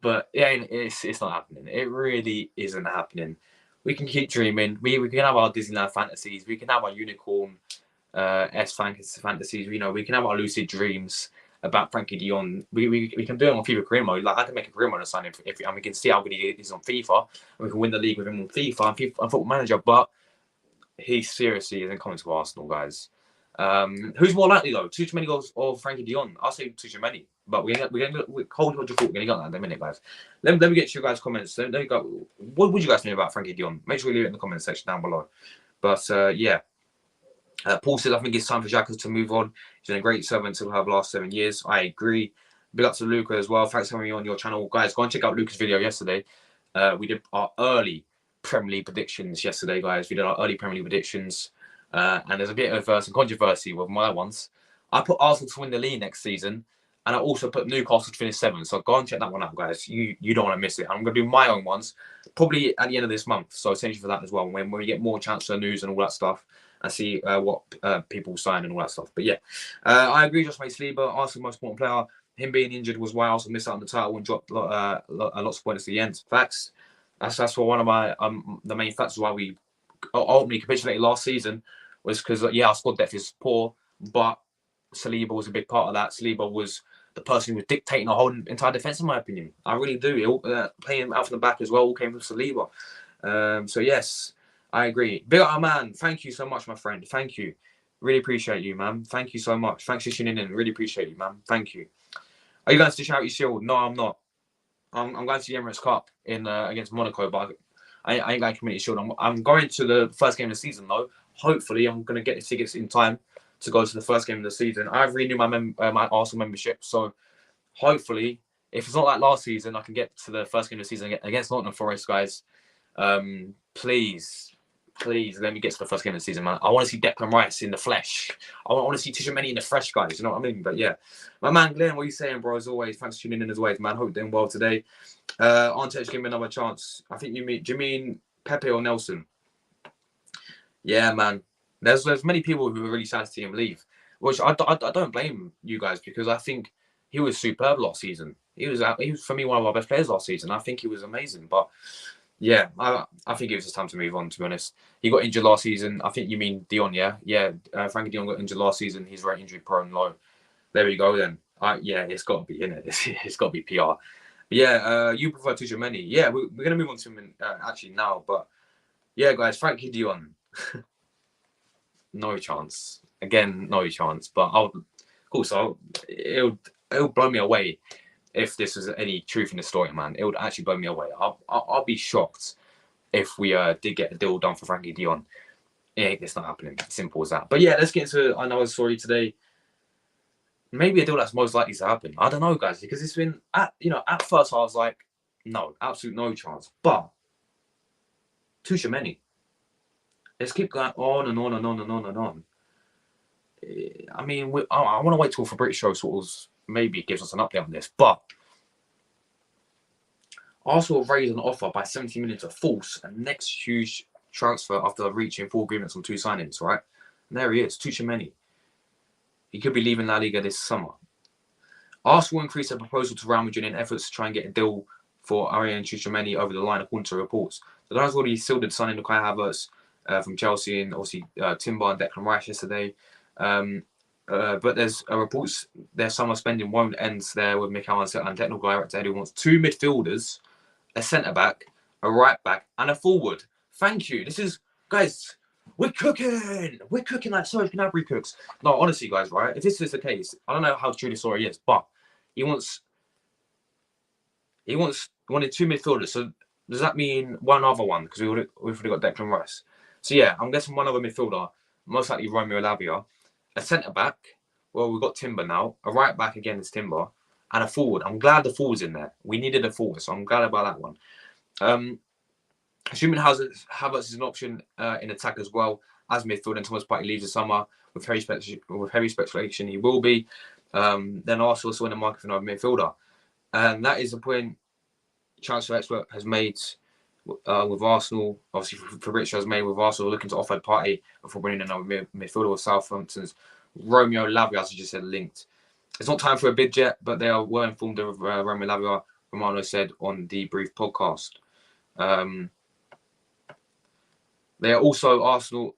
But yeah, it's not happening. It really isn't happening. We can keep dreaming. We can have our Disneyland fantasies. We can have our unicorn fantasies. You know, we can have our lucid dreams about Frenkie De Jong. We can do it on FIFA career mode. Like I can make a career mode and sign him and we can see how good he is on FIFA. And we can win the league with him on FIFA and Football Manager. But he seriously isn't coming to Arsenal, guys. Who's more likely though? Tuchemeni goals or Frenkie De Jong? I'll say Tuchemeni. But we're gonna hold your thought. We're gonna get that in a minute, guys. Let me get your guys' comments. Let me go. What would you guys think about Frenkie De Jong? Make sure you leave it in the comment section down below. But yeah. Paul says, I think it's time for Xhaka to move on. He's been a great servant to have last 7 years. I agree. Big up to Luca as well. Thanks for having me on your channel. Guys, go and check out Luca's video yesterday. We did our early Premier League predictions yesterday, guys. We did our early Premier League predictions. And there's a bit of some controversy with my ones. I put Arsenal to win the league next season. And I also put Newcastle to finish 7th. So go and check that one out, guys. You don't want to miss it. I'm going to do my own ones probably at the end of this month. So essentially for that as well. When we get more transfer news and all that stuff. And see what people sign and all that stuff. But yeah, I agree. Just made Saliba Arsenal's most important player. Him being injured was why Arsenal missed out on the title and dropped lots of points at the end. Facts. That's what one of my the main factors why we ultimately capitulated last season was because our squad depth is poor, but Saliba was a big part of that. Saliba was the person who was dictating the whole entire defense, in my opinion. I really do. Playing out from the back as well all came from Saliba. So yes. I agree. Big up, man. Thank you so much, my friend. Thank you. Really appreciate you, man. Thank you so much. Thanks for tuning in. Really appreciate you, man. Thank you. Are you going to shout your shield? No, I'm not. I'm going to the Emirates Cup in against Monaco, but I ain't going to Community Shield. I'm going to the first game of the season, though. Hopefully, I'm going to get the tickets in time to go to the first game of the season. I've renewed my Arsenal membership, so hopefully, if it's not like last season, I can get to the first game of the season against Nottingham Forest, guys. Please let me get to the first game of the season, man. I want to see Declan Rice in the flesh. I want to see Tuchemeni in the flesh, guys. You know what I mean? But yeah, my man Glenn, what are you saying, bro? As always, thanks for tuning in as always, man. Hope you're doing well today. Arteta, give me another chance. I think you mean Pepe or Nelson. Yeah, man. There's many people who are really sad to see him leave, which I don't blame you guys, because I think he was superb last season. He was for me one of our best players last season. I think he was amazing, but yeah, I think it was just time to move on. To be honest, he got injured last season. I think you mean Dion, yeah. Frankie De Jong got injured last season. He's very injury prone, low. There we go then. Yeah, it's got to be in it. It's got to be PR. But yeah, you prefer Tchouaméni. Yeah, we're gonna move on to him actually now. But yeah, guys, Frankie De Jong. No chance. Again, no chance. But it'll blow me away if this was any truth in the story, man. It would actually blow me away. I'll be shocked if we did get a deal done for Frankie De Jong. Yeah, it's not happening. Simple as that. But yeah, let's get into another story today. Maybe a deal that's most likely to happen. I don't know, guys, because it's been at first I was like, no, absolute no chance. But Tchouaméni. Let's keep going on and on and on and on and on. I mean, I want to wait till British Show sort of maybe gives us an update on this, but Arsenal raised an offer by 70 million to force a next huge transfer after reaching full agreements on 2 signings, right? And there he is, Tchouaméni. He could be leaving La Liga this summer. Arsenal increased their proposal to Real Madrid in efforts to try and get a deal for Ariane Tchouaméni over the line, according to reports. The Lions already sealed the signing of Kai Havertz from Chelsea, and obviously Timber and Declan Rice yesterday. But there's reports their summer spending won't end there, with Mikel Arteta and technical director Eddie wants 2 midfielders, a centre-back, a right-back, and a forward. Thank you. This is, guys, we're cooking. We're cooking like Serge Gnabry cooks. No, honestly, guys, right? If this is the case, I don't know how true this story is, but he wanted 2 midfielders. So does that mean one other one? Because we've already got Declan Rice. So yeah, I'm guessing one other midfielder, most likely Romeo Lavia, a centre-back. Well, we've got Timber now. A right-back again is Timber. And a forward. I'm glad the forward's in there. We needed a forward, so I'm glad about that one. Assuming Havertz is an option in attack as well as midfield, and Thomas Partey leaves the summer with heavy speculation he will be. Then Arsenal still in the market for another midfielder, and that is the point transfer expert has made with Arsenal. Obviously, Fabrizio has made with Arsenal looking to offer Partey before bringing another midfielder with Southampton's Romeo Lavia, as I just said, linked. It's not time for a bid yet, but they were informed of Romeo Lavia. Romano said on the Brief podcast. They are also Arsenal.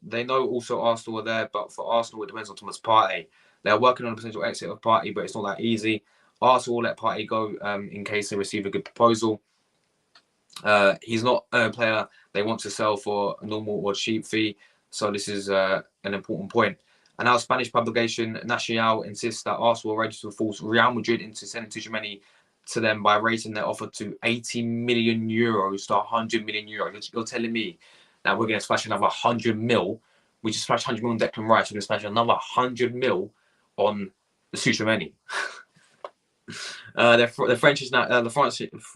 They know also Arsenal are there, but for Arsenal it depends on Thomas Partey. They are working on a potential exit of Partey, but it's not that easy. Arsenal will let Partey go in case they receive a good proposal. He's not a player they want to sell for a normal or cheap fee, so this is an important point. And our Spanish publication Nacional insists that Arsenal are ready to force Real Madrid into sending Tchouaméni to them by raising their offer to 80 million euros to 100 million euros. You're telling me that we're going to splash another 100 mil? We just splashed 100 mil on Declan Rice. We're going to splash another 100 mil on the Tchouaméni. The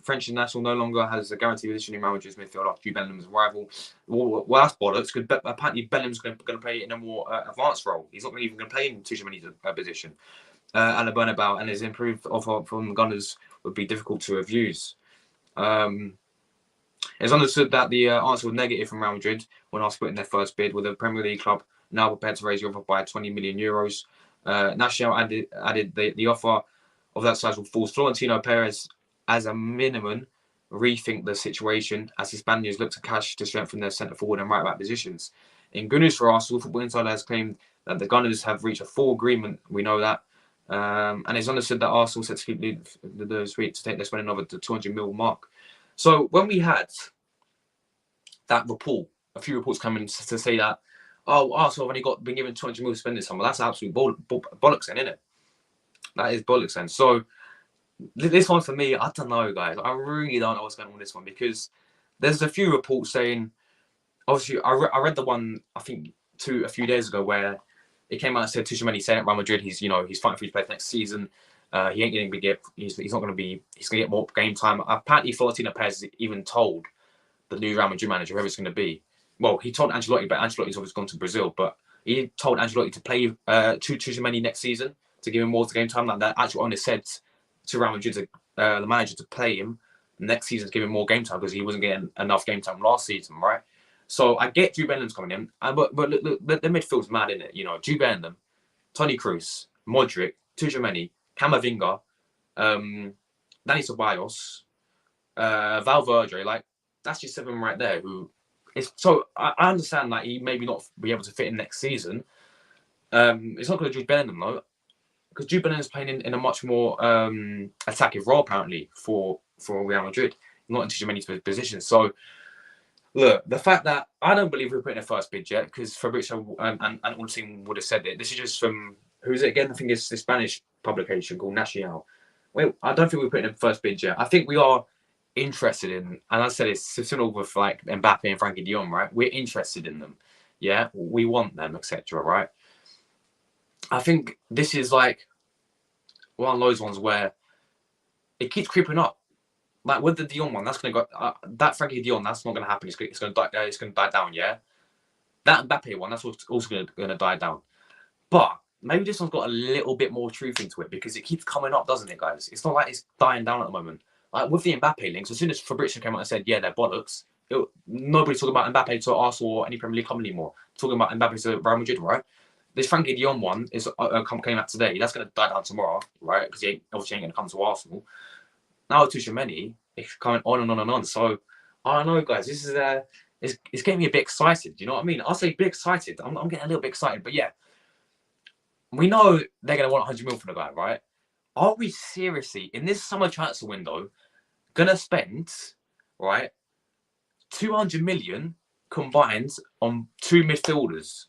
French national no longer has a guaranteed position in Real Madrid's midfield after Jude Bellingham's arrival. Well, that's bollocks, because apparently Bellingham's going to play in a more advanced role. He's not even going to play in Tchouaméni's position. And a Bernabeu, and his improved offer from the Gunners would be difficult to refuse. It's understood that the answer was negative from Real Madrid when asked to put in their first bid, with the Premier League club now prepared to raise the offer by 20 million euros. Nacional added the offer of that size will force Florentino Perez, as a minimum, rethink the situation as the Spaniards look to cash to strengthen their centre forward and right back positions. In good news for Arsenal, Football Insider has claimed that the Gunners have reached a full agreement. We know that. And it's understood that Arsenal set to keep this week to take their spending over the 200 mil mark. So when we had that report, a few reports coming to say that, Arsenal have only been given 200 mil to spend this summer, that's absolute bollocks then, isn't it? That is bollocks then. So this one for me, I don't know, guys. I really don't know what's going on with this one, because there's a few reports saying, obviously, I read the one, I think, a few days ago where it came out and said Tchouaméni saying at Real Madrid he's fighting for his place next season. He ain't going to get. He's not going to be. He's going to get more game time. Apparently, Florentino Perez even told the new Real Madrid manager, whoever it's going to be. Well, he told Ancelotti, but Ancelotti's obviously gone to Brazil. But he told Ancelotti to play Tchouaméni next season to give him more game time. Like that actual owner said to Real Madrid, the manager, to play him next season's giving more game time because he wasn't getting enough game time last season, right? So I get Jude Bellingham's coming in, but look, the midfield's mad, isn't it? You know, Jude Bellingham, Toni Kroos, Modric, Tchouaméni, Camavinga, Dani Ceballos, Valverde, like that's just 7 right there. Who is so I understand that he maybe not be able to fit in next season. It's not going to Jude Bellingham though, because Jude Bellingham's playing in a much more attacking role apparently for Real Madrid, not in Tchouaméni's position. So look, the fact that I don't believe we're putting a first bid yet, because Fabrizio and all the team would have said it. This is just from who's it again? I think it's the Spanish publication called Nacional. Well, I don't think we're putting a first bid yet. I think we are interested in, and I said it's similar with like Mbappe and Frenkie De Jong, right? We're interested in them. Yeah, we want them, etc. Right? I think this is like one of those ones where it keeps creeping up. Like with the Dion one, that's gonna go. That Frankie De Jong, that's not gonna happen. It's gonna die. It's gonna die down. Yeah. That Mbappe one, that's also gonna die down. But maybe this one's got a little bit more truth into it because it keeps coming up, doesn't it, guys? It's not like it's dying down at the moment. Like with the Mbappe links, as soon as Fabrizio came out and said, "Yeah, they're bollocks," nobody's talking about Mbappe to Arsenal or any Premier League club anymore. Talking about Mbappe to Real Madrid, right? This Frankie De Jong one is came out today. That's gonna die down tomorrow, right? Because he obviously ain't gonna come to Arsenal. Now Tchouaméni, it's coming on and on and on. So I don't know, guys. This is it's getting me a bit excited. You know what I mean? I'll say bit excited. I'm getting a little bit excited, but yeah, we know they're gonna want 100 mil for the guy, right? Are we seriously in this summer transfer window gonna spend right 200 million combined on 2 midfielders?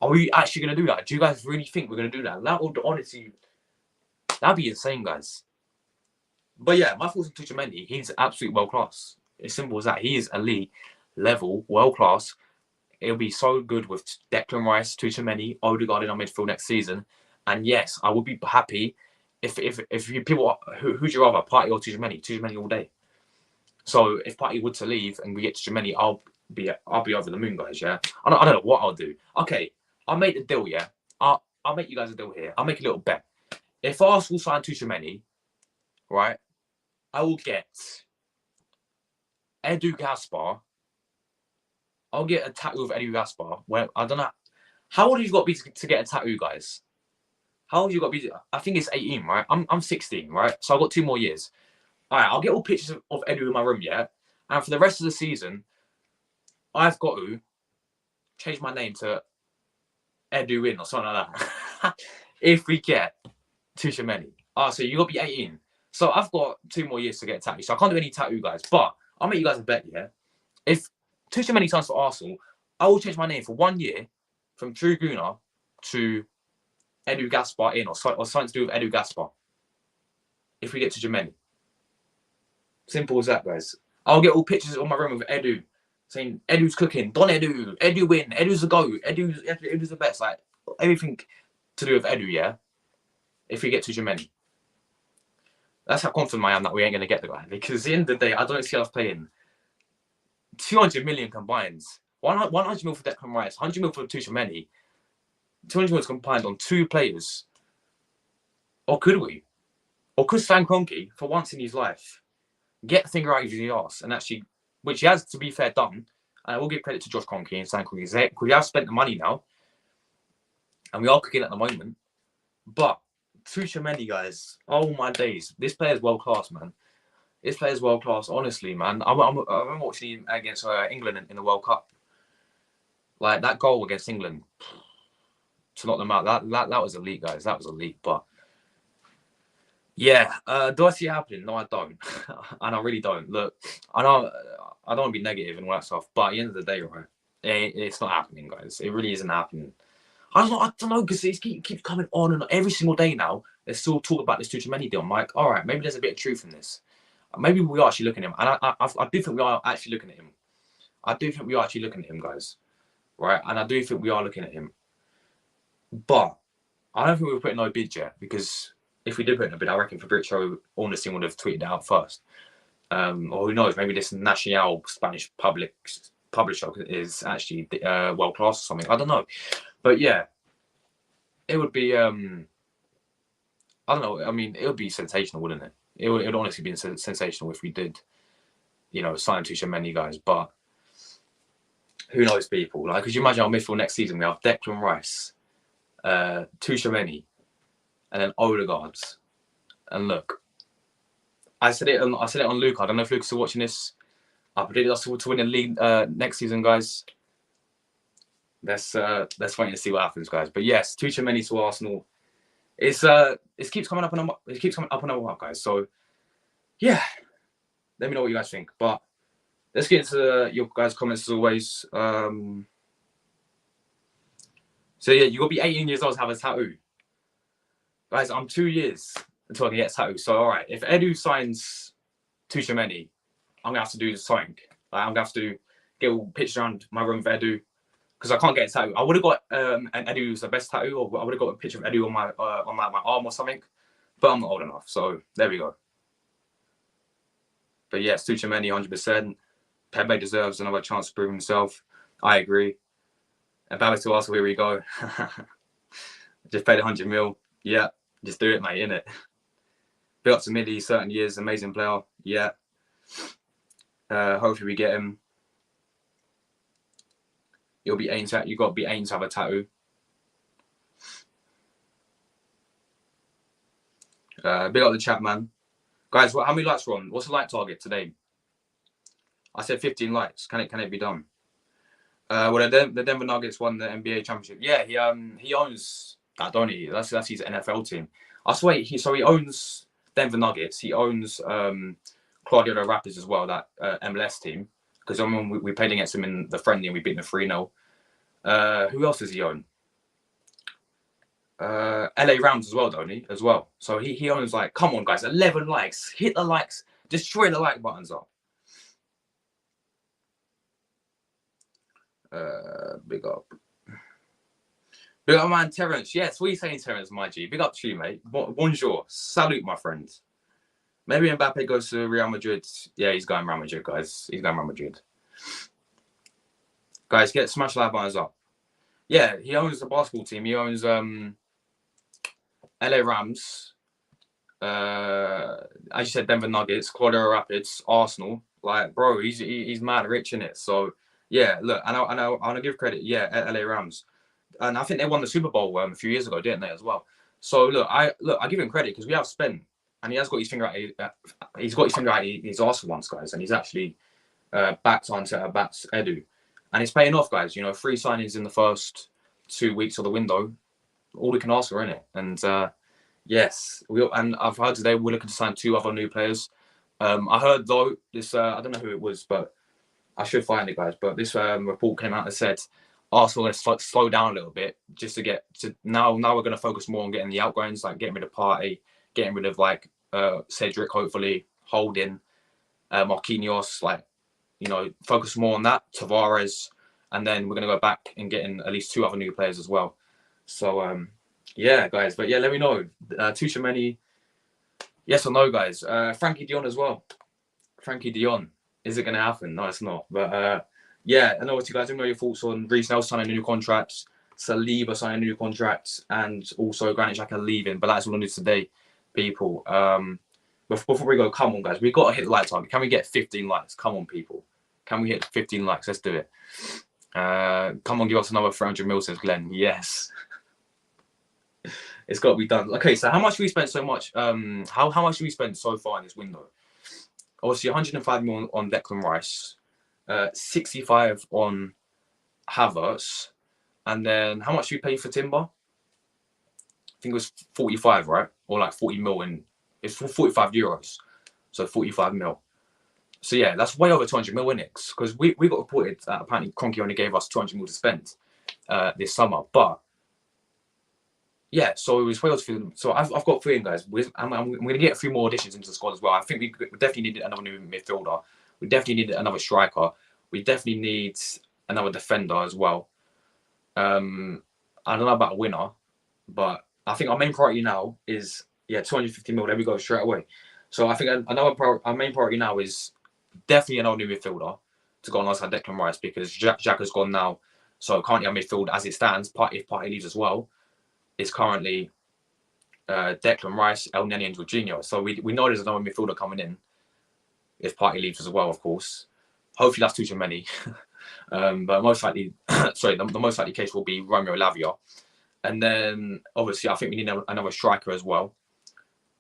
Are we actually gonna do that? Do you guys really think we're gonna do that? That would honestly, that'd be insane, guys. But yeah, my thoughts on Tchouaméni, he's absolute world class. As simple as that. He is elite level, world class. It'll be so good with Declan Rice, Tchouaméni, Odegaard in our midfield next season. And yes, I would be happy if you people who'd you rather, Partey or Tchouaméni? Tchouaméni all day. So if Partey were to leave and we get Tchouaméni, I'll be over the moon, guys. Yeah, I don't know what I'll do. Okay, I'll make the deal. Yeah, I'll make you guys a deal here. I'll make a little bet. If Arsenal sign Tchouaméni, right, I will get Edu Gaspar. I'll get a tattoo of Edu Gaspar. Where I don't know how old you got to be to get a tattoo, guys. How old you got to be? I think it's 18, right? I'm 16, right? So I've got 2 more years. All right, I'll get all pictures of Edu in my room, yeah. And for the rest of the season, I've got to change my name to Edu in or something like that. If we get Tchouaméni. So you got to be 18. So I've got 2 more years to get a tattoo. So I can't do any tattoo, guys. But I'll make you guys a bet, yeah? If Tchouaméni signs for Arsenal, I will change my name for 1 year from Drew Guna to Edu Gaspar in or something to do with Edu Gaspar. If we get Tchouaméni. Simple as that, guys. I'll get all pictures on my room of Edu saying Edu's cooking, Don Edu win, Edu's the GOAT, Edu's the best. Like everything to do with Edu, yeah? If we get Tchouaméni. That's how confident I am that we ain't going to get the guy. Because at the end of the day, I don't see us paying 200 million combined. 100 mil for Declan Rice, 100 mil for Tchouaméni. 200 mil combined on 2 players. Or could we? Or could Frankie, for once in his life, get the finger out of his arse and actually, which he has, to be fair, done. And I will give credit to Josh Kroenke and Stan Kroenke because we have spent the money now. And we are cooking at the moment. But Tchouaméni, guys, oh my days. This player is world class, man. This player is world class, honestly, man. I'm watching him against England in the World Cup. Like that goal against England to knock them out. That was elite, guys. That was elite. But yeah, do I see it happening? No, I don't. And I really don't. Look, I know I don't want to be negative and all that stuff, but at the end of the day, right, it's not happening, guys. It really isn't happening. I don't know, because it keeps coming on and on. Every single day now. They're still talking about this Tchouaméni deal. I'm like, all right, maybe there's a bit of truth in this. Maybe we are actually looking at him, and I do think we are actually looking at him. I do think we are actually looking at him, guys. Right, and I do think we are looking at him. But I don't think we're putting no bid yet, because if we did put in a bid, I reckon Fabrizio Ornstein would have tweeted it out first. Or who knows, maybe this Nacional Spanish publisher is actually world class or something. I don't know. But yeah, it would be, I don't know. I mean, it would be sensational, wouldn't it? it would honestly be sensational if we did, you know, sign Tchouaméni, guys. But who knows, people? Like, could you imagine our midfield next season? We have Declan Rice, Tchouaméni, and then Odegaard. And look, I said it on Luke. I don't know if Luke's still watching this. I predicted us to win the league next season, guys. Let's wait and see what happens, guys. But yes, Tchouaméni to Arsenal. It keeps coming up and up. It keeps coming up and up, guys. So yeah, let me know what you guys think. But let's get into your guys' comments as always. So yeah, you gotta be 18 years old to have a tattoo, guys. I'm 2 years until I can get a tattoo. So all right, if Edu signs Tchouaméni, I'm gonna have to do something. Like, I'm gonna have to get all pictures around my room of Edu. Because I can't get a tattoo. I would have got an Edu's the best tattoo, or I would have got a picture of Edu on my arm or something. But I'm not old enough, so there we go. But yes, Tchouaméni 100%. Pepe deserves another chance to prove himself. I agree. And Babs to Arsenal, here we go. Just paid 100 mil. Yeah, just do it, mate, innit? Built up to Midi, certain years, amazing player. Yeah. Hopefully we get him. You'll be aiming to. You got to be aiming to have a tattoo. Big up the chat, man. Guys, how many likes we're on? What's the like target today? I said 15 likes. Can it be done? Well, the Denver Nuggets won the NBA championship. Yeah, he owns that, don't he? That's his NFL team. I swear, he owns Denver Nuggets. He owns Claudio Rapids as well, that MLS team. Because we played against him in the friendly and we beat them 3-0. Who else does he own? LA Rams as well, don't he? As well. So he owns, like, come on, guys, 11 likes. Hit the likes. Destroy the like buttons up. Big up. Big up, man, Terence. Yes, what are you saying, Terence, my G? Big up to you, mate. Bonjour. Salute, my friend. Maybe Mbappe goes to Real Madrid. Yeah, he's going Real Madrid, guys. He's going Real Madrid. Guys, smash the like buttons up. Yeah, he owns the basketball team. He owns LA Rams. As you said, Denver Nuggets, Colorado Rapids, Arsenal. Like, bro, he's mad rich in it. So yeah, look, and I'll give credit. Yeah, LA Rams, and I think they won the Super Bowl a few years ago, didn't they, as well? So look, I give him credit because we have spent, and he has got his finger out. He's got his finger out his arse once, guys, and he's actually backed Edu. And it's paying off, guys. You know, 3 signings in the first 2 weeks of the window. All we can ask for, innit? And yes, and I've heard today we're looking to sign 2 other new players. I heard, though, this, I don't know who it was, but I should find it, guys. But this report came out and said Arsenal are going to slow down a little bit just to get to now. Now we're going to focus more on getting the outgoings, like getting rid of Partey, getting rid of, like, Cedric, hopefully, Holding, Marquinhos, like, you know, focus more on that, Tavares, and then we're going to go back and getting at least 2 other new players as well. So, yeah, guys. But yeah, let me know. Tchouaméni, yes or no, guys? Frenkie De Jong as well. Frenkie De Jong. Is it going to happen? No, it's not. But yeah, I know what you guys. Let me know your thoughts on Rhys Nelson signing a new contract, Saliba signing a new contract, and also Granit Xhaka leaving. But that's all I do today, people. Before we go, come on, guys. We've got to hit the like target. Can we get 15 likes? Come on, people. Can we hit 15 likes? Let's do it. Come on, give us another 300 mil, says Glenn. Yes. It's got to be done. Okay, so how much do we spend so much? How much do we spend so far in this window? Obviously, 105 mil on Declan Rice, 65 on Havertz, and then how much do we pay for Timber? I think it was 45, right? Or like 40 mil, and it's 45 euros, so 45 mil. So yeah, that's way over 200 mil, isn't it? Because we got reported that apparently Frankie only gave us 200 mil to spend this summer, but yeah, so it was way over. So I've got 3 in, guys. I'm going to get a few more additions into the squad as well. I think we definitely needed another new midfielder. We definitely needed another striker. We definitely need another defender as well. I don't know about a winner, but I think our main priority now is 250 mil. There we go, straight away. So I think our main priority now is definitely another new midfielder to go alongside Declan Rice, because Xhaka's gone now. So currently our midfield, as it stands, if Partey leaves as well, is currently Declan Rice, El Neni, and Jorginho. So we know there's another midfielder coming in if Partey leaves as well, of course. Hopefully that's too many. But most likely, sorry, the most likely case will be Romeo Lavia. And then obviously I think we need another striker as well.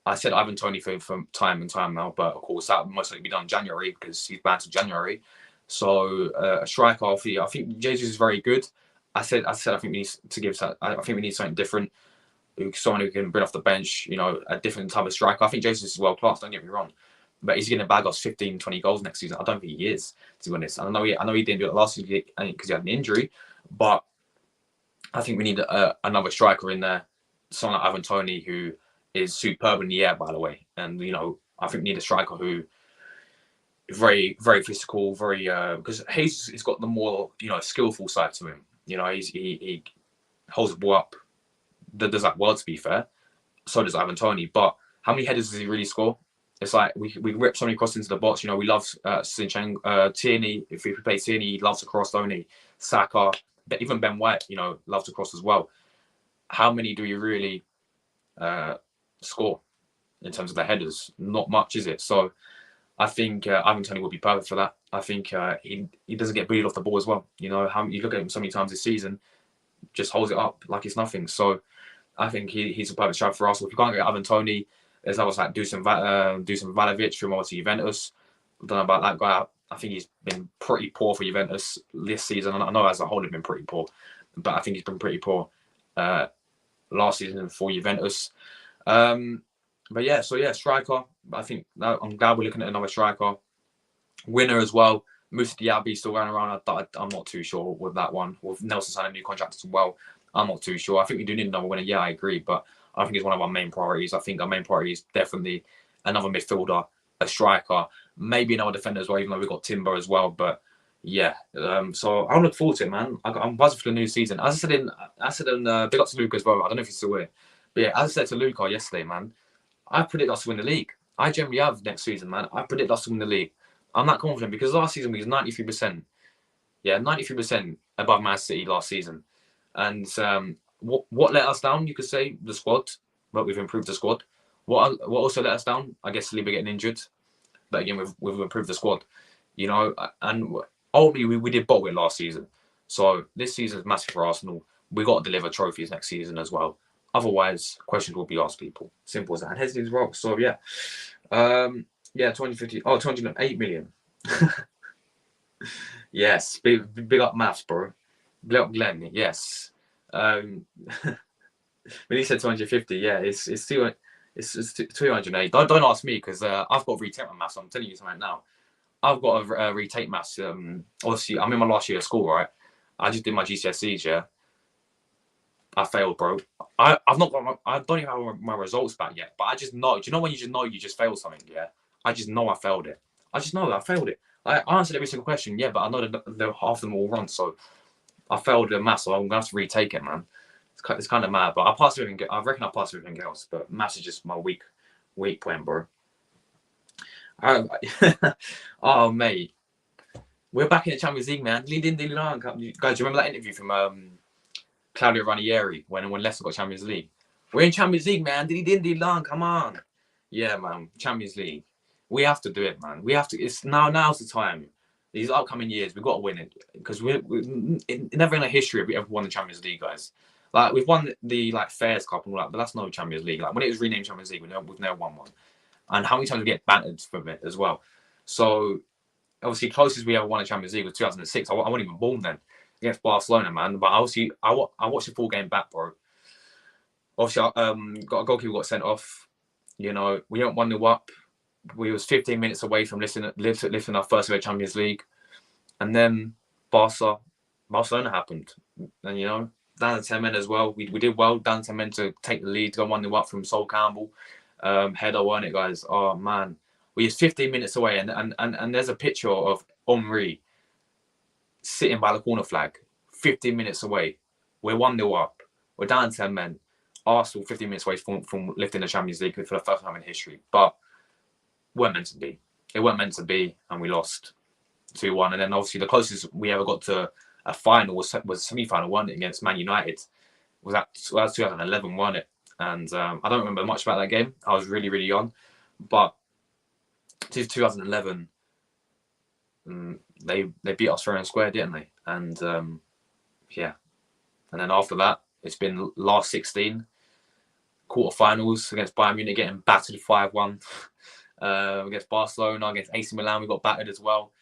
I said Ivan Toney for time and time now, but of course that will most likely be done in January because he's banned to January. So a striker, I think Jesus is very good. I said I think we need to give. I think we need something different. Someone who can bring off the bench, a different type of striker. I think Jesus is world class. Don't get me wrong, but he's going to bag us 15, 20 goals next season. I don't think he is, to be honest. I know he didn't do it last season because he had an injury, but I think we need another striker in there. Someone like Ivan Toney who is superb in the air, by the way. And I think we need a striker who is very, very physical, very because he's got the more skillful side to him. He holds the ball up. Does that well, to be fair. So does Ivan Toney. But how many headers does he really score? It's like we rip so many crosses into the box. We love Tierney. If we play Tierney, he loves to cross, don't he? Saka, even Ben White, loves to cross as well. How many do we really score in terms of the headers? Not much, is it? So I think Ivan Toney would be perfect for that. I think he doesn't get bullied off the ball as well. You look at him so many times this season, just holds it up like it's nothing. So I think he's a perfect striker for us. If you can't get Ivan Toney, there's others like Dusan Vlahovic from obviously Juventus. I don't know about that guy. I think he's been pretty poor for Juventus this season. I know as a whole he's been pretty poor, but I think he's been pretty poor last season for Juventus. But yeah, striker. I think I'm glad we're looking at another striker. Winner as well. Moussa Diaby still going around. I'm not too sure with that one. With Nelson signing a new contract as well, I'm not too sure. I think we do need another winner. Yeah, I agree. But I think it's one of our main priorities. I think our main priority is definitely another midfielder, a striker, maybe another defender as well, even though we've got Timber as well. But yeah, so I look forward to it, man. I'm buzzing for the new season. As I said in big up to Luca as well. I don't know if he's still here. But yeah, as I said to Luca yesterday, man, I predict us to win the league. I generally have next season, man. I predict us to win the league. I'm not confident because last season we was 93%. Yeah, 93% above Man City last season. And what let us down, you could say, the squad. But we've improved the squad. What also let us down? I guess Saliba getting injured. But again, we've improved the squad. And ultimately we did bottle it last season. So this season is massive for Arsenal. We got to deliver trophies next season as well. Otherwise, questions will be asked people. Simple as that. And Hesley's wrong. So yeah. 250. Oh, 208 million. Yes. Big up maths, bro. Big up Glenn. Yes. When he said 250, yeah, it's 208. Don't ask me because I've got to retake my maths. I'm telling you something now. I've got to retake maths. Obviously, I'm in my last year of school, right? I just did my GCSEs, yeah. I failed, bro. I don't even have my results back yet, but I just know. Do you know when you just know you just failed something? Yeah, I just know I failed it. I just know that I failed it. I answered every single question, yeah, but I know that half of them all wrong, so I failed the maths, so I'm gonna have to retake it, man. It's kind of mad, but I passed everything. I reckon I passed everything else, but maths is just my weak point, bro. Oh, mate, we're back in the Champions League, man. Guys, do you remember that interview from Claudio Ranieri when Leicester got Champions League? We're in Champions League, man. Come on. Yeah, man. Champions League. We have to do it, man. We have to. It's now's the time. These upcoming years, we've got to win it because we're never in our history have we ever won the Champions League, guys. Like we've won the Fairs Cup and all that, but that's no Champions League. Like when it was renamed Champions League, we've never won one. And how many times we get bantered from it as well. So obviously, closest we ever won a Champions League was 2006. I wasn't even born then against Barcelona, man. But obviously, I watched the full game back, bro. Obviously, got a goalkeeper got sent off. We went 1-0 up. We was 15 minutes away from lifting our first ever Champions League, and then Barcelona happened, and down to 10 men as well. We did well down to 10 men to take the lead, go 1-0 up from Sol Campbell. Header, weren't it, guys? Oh man, we was 15 minutes away, and there's a picture of Henry sitting by the corner flag, 15 minutes away. We're 1-0 up. We're down to 10 men. Arsenal 15 minutes away from lifting the Champions League for the first time in history, but weren't meant to be. It weren't meant to be, and we lost 2-1. And then obviously the closest we ever got to a final was a semi-final, wasn't it, against Man United? Was that 2011, wasn't it? And I don't remember much about that game. I was really, really young. But 2011, they beat us fair and square, didn't they? And yeah. And then after that, it's been last 16 quarterfinals against Bayern Munich, getting battered 5-1. Against Barcelona, against AC Milan, we got battered as well.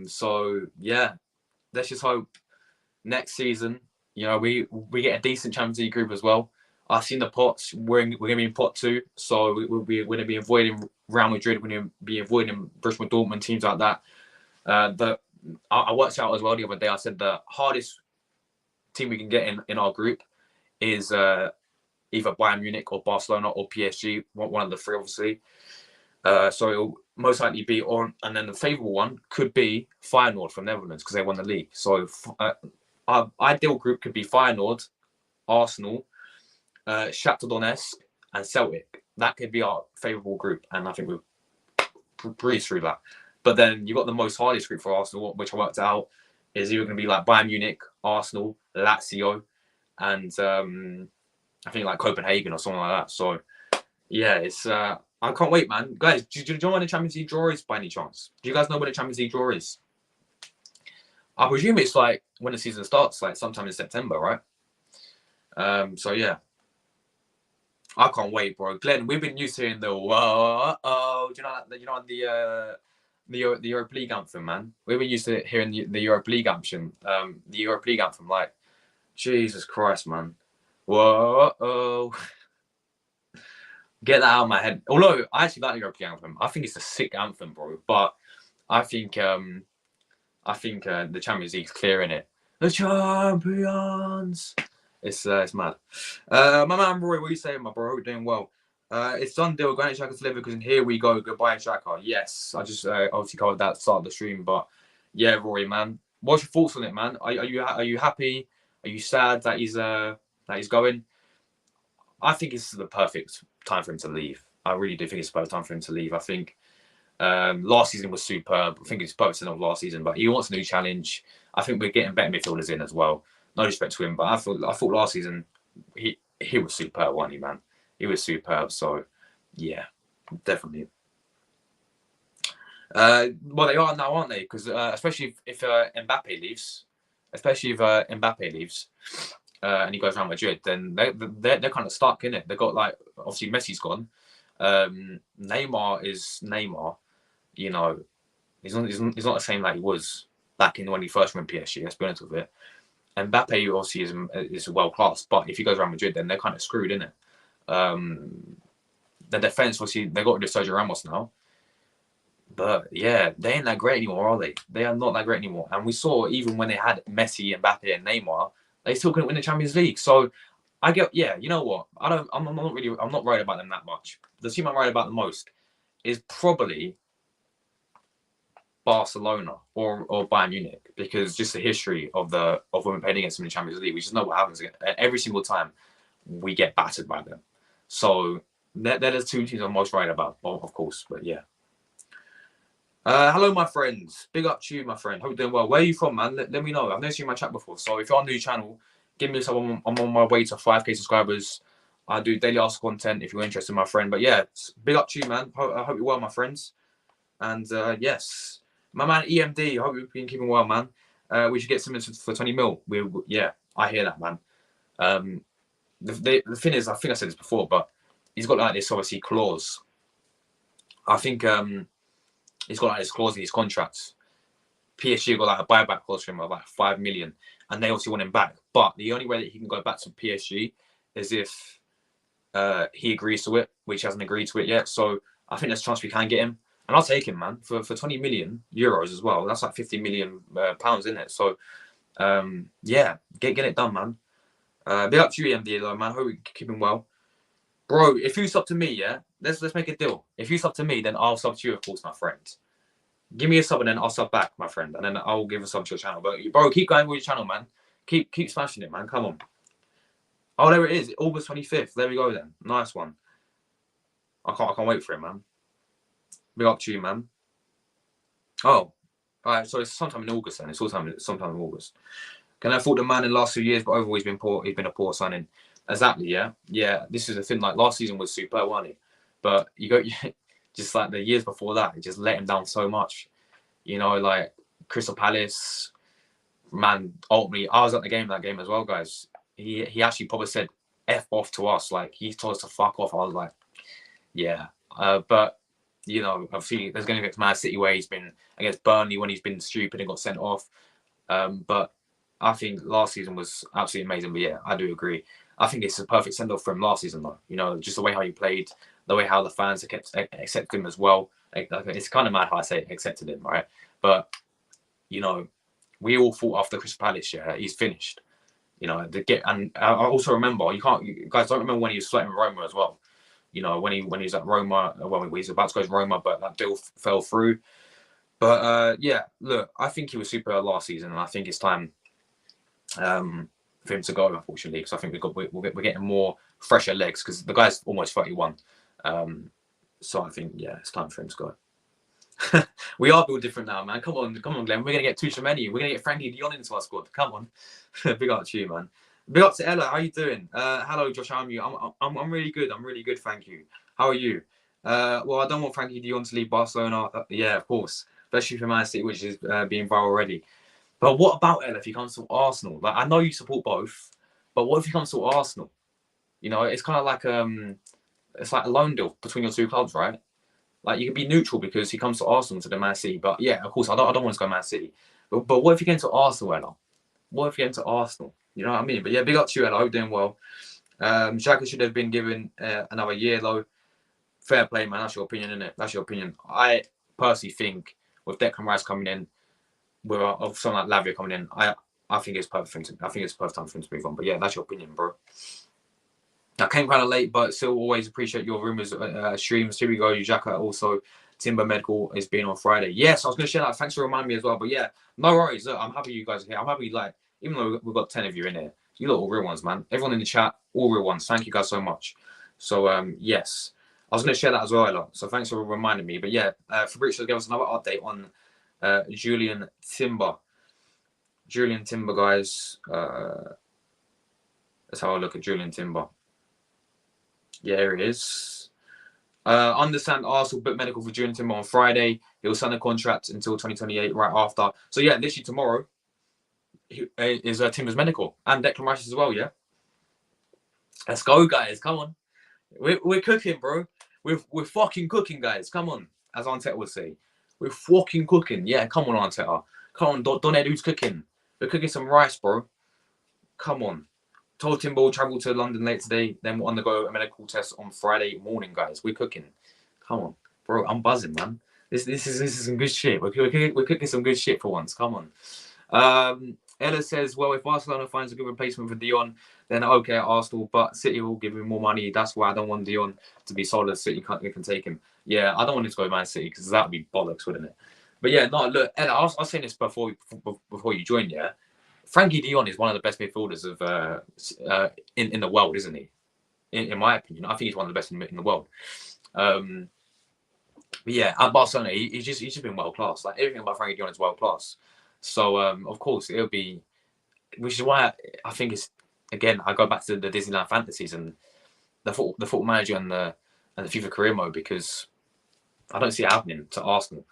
So yeah, let's just hope next season, you know, we get a decent Champions League group as well. I've seen the pots. We're going to be in pot 2, so we're going to be avoiding Real Madrid. We're going to be avoiding Borussia Dortmund, teams like that. I worked out as well the other day. I said the hardest team we can get in our group is either Bayern Munich or Barcelona or PSG, one of the three, obviously. So it'll most likely be on, and then the favourable one could be Feyenoord from Netherlands because they won the league. So our ideal group could be Feyenoord, Arsenal, Shakhtar Donetsk, and Celtic. That could be our favourable group, and I think we'll breeze through that. But then you've got the most hardest group for Arsenal, which I worked out is either going to be like Bayern Munich, Arsenal, Lazio, and I think like Copenhagen or something like that. So yeah, it's I can't wait, man. Guys, do you know when the Champions League draw is by any chance? Do you guys know when the Champions League draw is? I presume it's like when the season starts, like sometime in September, right? So yeah, I can't wait, bro. Glenn, we've been used to hearing the do you know the Europa League anthem, man? We've been used to hearing the Europa League anthem, like Jesus Christ, man. Whoa. Get that out of my head. Although I actually like the European anthem. I think it's a sick anthem, bro. But I think the Champions League's clearing it. The champions. It's mad. My man Roy, what are you saying, my bro? Doing well. It's done deal. Granit Xhaka to Leverkusen. Here we go. Goodbye, Xhaka. Yes, I just obviously covered that at the start of the stream, but yeah, Roy, man. What's your thoughts on it, man? Are you happy? Are you sad that he's going? I think it's the perfect time for him to leave. I really do think it's the perfect time for him to leave. I think last season was superb. I think it's perfect of last season, but he wants a new challenge. I think we're getting better midfielders in as well. No respect to him, but I thought last season he was superb, wasn't he, man? He was superb. So yeah, definitely. Well, they are now, aren't they? Because especially if Mbappe leaves, and he goes Real Madrid, then they're kind of stuck in it. They've got like obviously Messi's gone. Neymar is Neymar. You know, he's not the same like he was back in when he first went PSG. Let's be honest with it. Mbappe obviously is world class, but if he goes Real Madrid, then they're kind of screwed, isn't it? The defense, obviously, they got rid of Sergio Ramos now. But yeah, they ain't that great anymore, are they? They are not that great anymore. And we saw even when they had Messi, Mbappe, and Neymar, they still couldn't win the Champions League. So I get, yeah, you know what? I'm not worried about them that much. The team I'm worried about the most is probably Barcelona or Bayern Munich, because just the history of when we're playing against them in the Champions League, we just know what happens every single time we get battered by them. So they're the two teams I'm most worried about, of course. But yeah. Hello, my friends. Big up to you, my friend. Hope you're doing well. Where are you from, man? Let me know. I've never seen my chat before. So if you're on the new channel, give me a sub. I'm on my way to 5K subscribers. I do daily ask content if you're interested, my friend. But yeah, big up to you, man. I hope you're well, my friends. And yes, my man EMD. I hope you've been keeping well, man. We should get something for 20 mil. Yeah, I hear that, man. The thing is, I think I said this before, but he's got like this obviously clause. I think he's got like this clause in his contract. PSG got like a buyback clause for him of like 5 million, and they obviously want him back. But the only way that he can go back to PSG is if he agrees to it, which he hasn't agreed to it yet. So I think there's a chance we can get him, and I'll take him, man, for 20 million euros as well. That's like 50 million pounds, isn't it? So yeah, get it done, man. Big up to you, EMD, though, man. Hope you keep him well, bro. If you sub to me, yeah, let's make a deal. If you sub to me, then I'll sub to you, of course, my friend. Give me a sub and then I'll sub back, my friend, and then I'll give a sub to your channel. But bro, keep going with your channel, man. Keep smashing it, man. Come on. Oh, there it is. August 25th. There we go then. Nice one. I can't wait for it, man. Big up to you, man. Oh, all right. So it's sometime in August then. It's sometime in August. Can I afford the man in the last few years, but overall he's been poor. He's been a poor signing. Exactly, yeah. Yeah, this is the thing. Like, last season was superb, wasn't it? But you go, just like the years before that, it just let him down so much. You know, like Crystal Palace, man, ultimately, I was at the game, that game as well, guys. He actually probably said F off to us. Like, he told us to fuck off. I was like, yeah. But, you know, obviously, there's going to get to Man City where he's been against Burnley when he's been stupid and got sent off. But I think last season was absolutely amazing. But yeah, I do agree. I think this is a perfect send off from last season, though. You know, just the way how he played, the way how the fans accepted him as well. Like, it's kind of mad how I say accepted him, right? But, you know, we all thought after Crystal Palace, yeah, he's finished. You know, and I also remember, you guys don't remember when he was flirting with Roma as well. You know, when he was at Roma, when he was about to go to Roma, but that deal fell through. But yeah, look, I think he was super last season, and I think it's time for him to go, unfortunately, because I think we're getting more fresher legs because the guy's almost 31. So I think, yeah, it's time for him to go. We are built different now, man. Come on, Glenn. We're gonna get Tuchemeni. We're gonna get Frenkie De Jong into our squad. Come on, big up to you, man. Big up to Ella. How you doing? Hello, Josh. How are you? I'm really good. I'm really good, thank you. How are you? Well, I don't want Frenkie De Jong to leave Barcelona. Yeah, of course, especially for Man City, which is being viral already. But what about Ella if he comes to Arsenal? Like, I know you support both, but what if he comes to Arsenal? You know, it's kind of like it's like a loan deal between your two clubs, right? Like, you can be neutral because he comes to Arsenal to the Man City. But yeah, of course, I don't want to go Man City. But what if he came to Arsenal, Ella? What if he came to Arsenal? You know what I mean? But yeah, big up to you, Ella. I hope you're doing well. Xhaka should have been given another year, though. Fair play, man. That's your opinion, isn't it? That's your opinion. I personally think with Declan Rice coming in, with someone like Lavia coming in, I think it's perfect. I think it's the perfect time for him to move on. But yeah, that's your opinion, bro. I came kind of late, but still always appreciate your rumours streams. Here we go. Xhaka also, Timber Medical is being on Friday. Yes, I was going to share that. Thanks for reminding me as well. But yeah, no worries. Look, I'm happy you guys are here. I'm happy, like, even though we've got 10 of you in here, you lot all real ones, man. Everyone in the chat, all real ones. Thank you guys so much. So, yes, I was going to share that as well, Ella. So thanks for reminding me. But yeah, Fabrizio gave us another update on Julian Timber. Julian Timber, guys. Let's have a look at Julian Timber. Yeah, here it is. Understand Arsenal booked medical for Julian Timber on Friday. He'll sign a contract until 2028 right after. So yeah, literally tomorrow is Timber's medical and Declan Rice as well, yeah? Let's go, guys. Come on. We're cooking, bro. We're fucking cooking, guys. Come on. As Arteta would say. We're fucking cooking. Yeah, come on, Arteta. Come on, Don Ed, who's cooking? We're cooking some rice, bro. Come on. Told Timber will travel to London late today. Then we'll undergo a medical test on Friday morning, guys. We're cooking. Come on, bro. I'm buzzing, man. This is some good shit. We're cooking some good shit for once. Come on. Ella says, well, if Barcelona finds a good replacement for Dion, then okay at Arsenal, but City will give him more money. That's why I don't want Dion to be sold. City can take him. Yeah, I don't want him to go to Man City because that would be bollocks, wouldn't it? But yeah, no, look, Ella, I was saying this before you joined, yeah? Frankie De Jong is one of the best midfielders of in the world, isn't he? In my opinion, I think he's one of the best in the world. But yeah, at Barcelona, he's just been world class. Like, everything about Frankie De Jong is world class. So of course it'll be, which is why I think it's, again, I go back to the Disneyland fantasies and the football manager and the FIFA career mode, because I don't see it happening to Arsenal.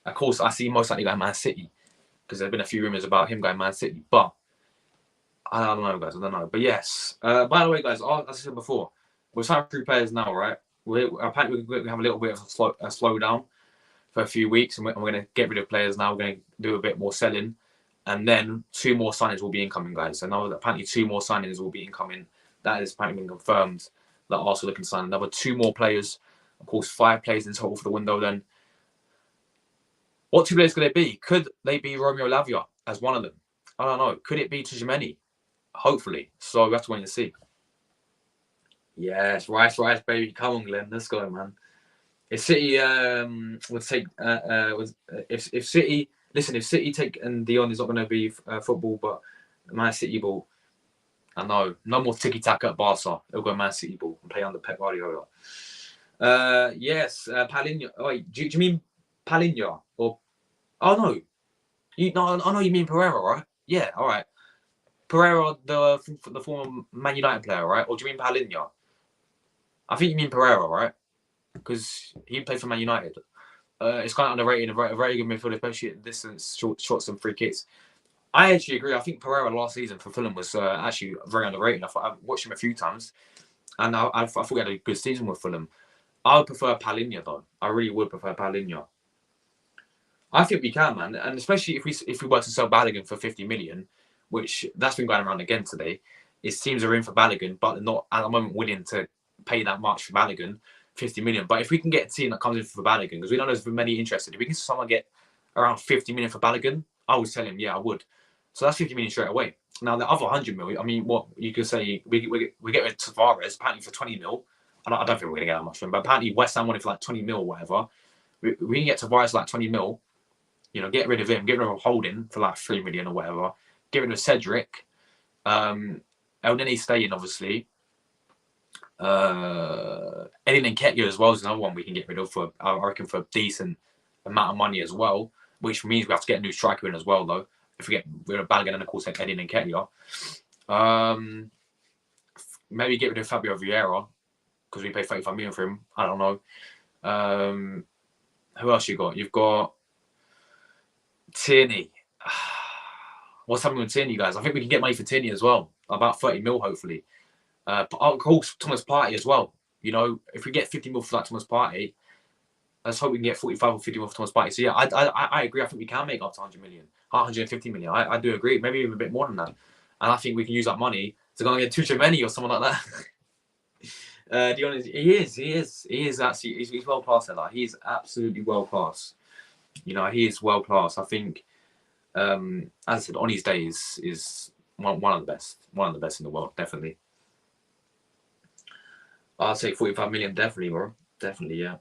Of course, I see most likely going Man City, because there's been a few rumours about him going Man City. But I don't know, guys. I don't know. But yes. By the way, guys, as I said before, we're signing through players now, right? Apparently we have a little bit of a slowdown for a few weeks, and we're going to get rid of players now. We're going to do a bit more selling, and then 2 more signings will be incoming, guys. So now apparently 2 more signings will be incoming. That is apparently been confirmed that Arsenal looking to sign another 2 more players. Of course, 5 players in total for the window. Then, what 2 players could they be? Could they be Romeo Lavia as one of them? I don't know. Could it be Tuchemeni? Hopefully. So we have to wait and see. Yes, rice, baby. Come on, Glenn. Let's go, man. If City would take if City if City take, and Dion is not going to be football, but Man City ball. I know, no more tiki taka at Barca. They'll go Man City ball and play under Pep Guardiola. Yes, Palinha. Oh, wait, do you mean Palinha or? Oh no, you mean Pereira, right? Yeah, all right. Pereira, the former Man United player, right? Or do you mean Paulinho? I think you mean Pereira, right? Because he played for Man United. It's kind of underrated, a very good midfielder, especially at distance, shots and free kicks. I actually agree. I think Pereira last season for Fulham was actually very underrated. I've watched him a few times, and I thought he had a good season with Fulham. I would prefer Paulinho though. I really would prefer Paulinho. I think we can, man, and especially if we were to sell Balogun for 50 million, which that's been going around again today. Is teams are in for Balogun, but they're not at the moment willing to pay that much for Balogun, 50 million. But if we can get a team that comes in for Balogun, because we don't know there's many interested, if we can someone get around 50 million for Balogun, I would tell him, yeah, I would. So that's 50 million straight away. Now the other 100 million, I mean, what you could say, we get rid of Tavares apparently for 20 mil. I don't think we're gonna get that much from him, but apparently West Ham wanted for like 20 mil or whatever. We can get Tavares for like 20 mil. You know, get rid of him, get rid of Holding for like 3 million or whatever. Get rid of Cedric. El Neni staying, obviously. Eddie Nketiah as well is another one we can get rid of for, I reckon, for a decent amount of money as well, which means we have to get a new striker in as well, though. If we get rid of Balogun and, of course, Eddie Nketiah. Maybe get rid of Fabio Vieira because we pay 35 million for him. I don't know. Who else you got? You've got Tierney. What's happening with Tierney, guys? I think we can get money for Tierney as well. About 30 mil, hopefully. Of course, Thomas Partey as well. You know, if we get 50 mil for that Thomas Partey, let's hope we can get 45 or 50 mil for Thomas Partey. So, yeah, I agree. I think we can make up to 100 million. 150 million. I do agree. Maybe even a bit more than that. And I think we can use that money to go and get Tuchemeni or someone like that. Dion he is actually, he's well class at that. He's absolutely well class. You know, he is well class. I think, as I said, on his days is one of the best in the world, definitely. I'll say 45 million, definitely, bro. Definitely, yeah.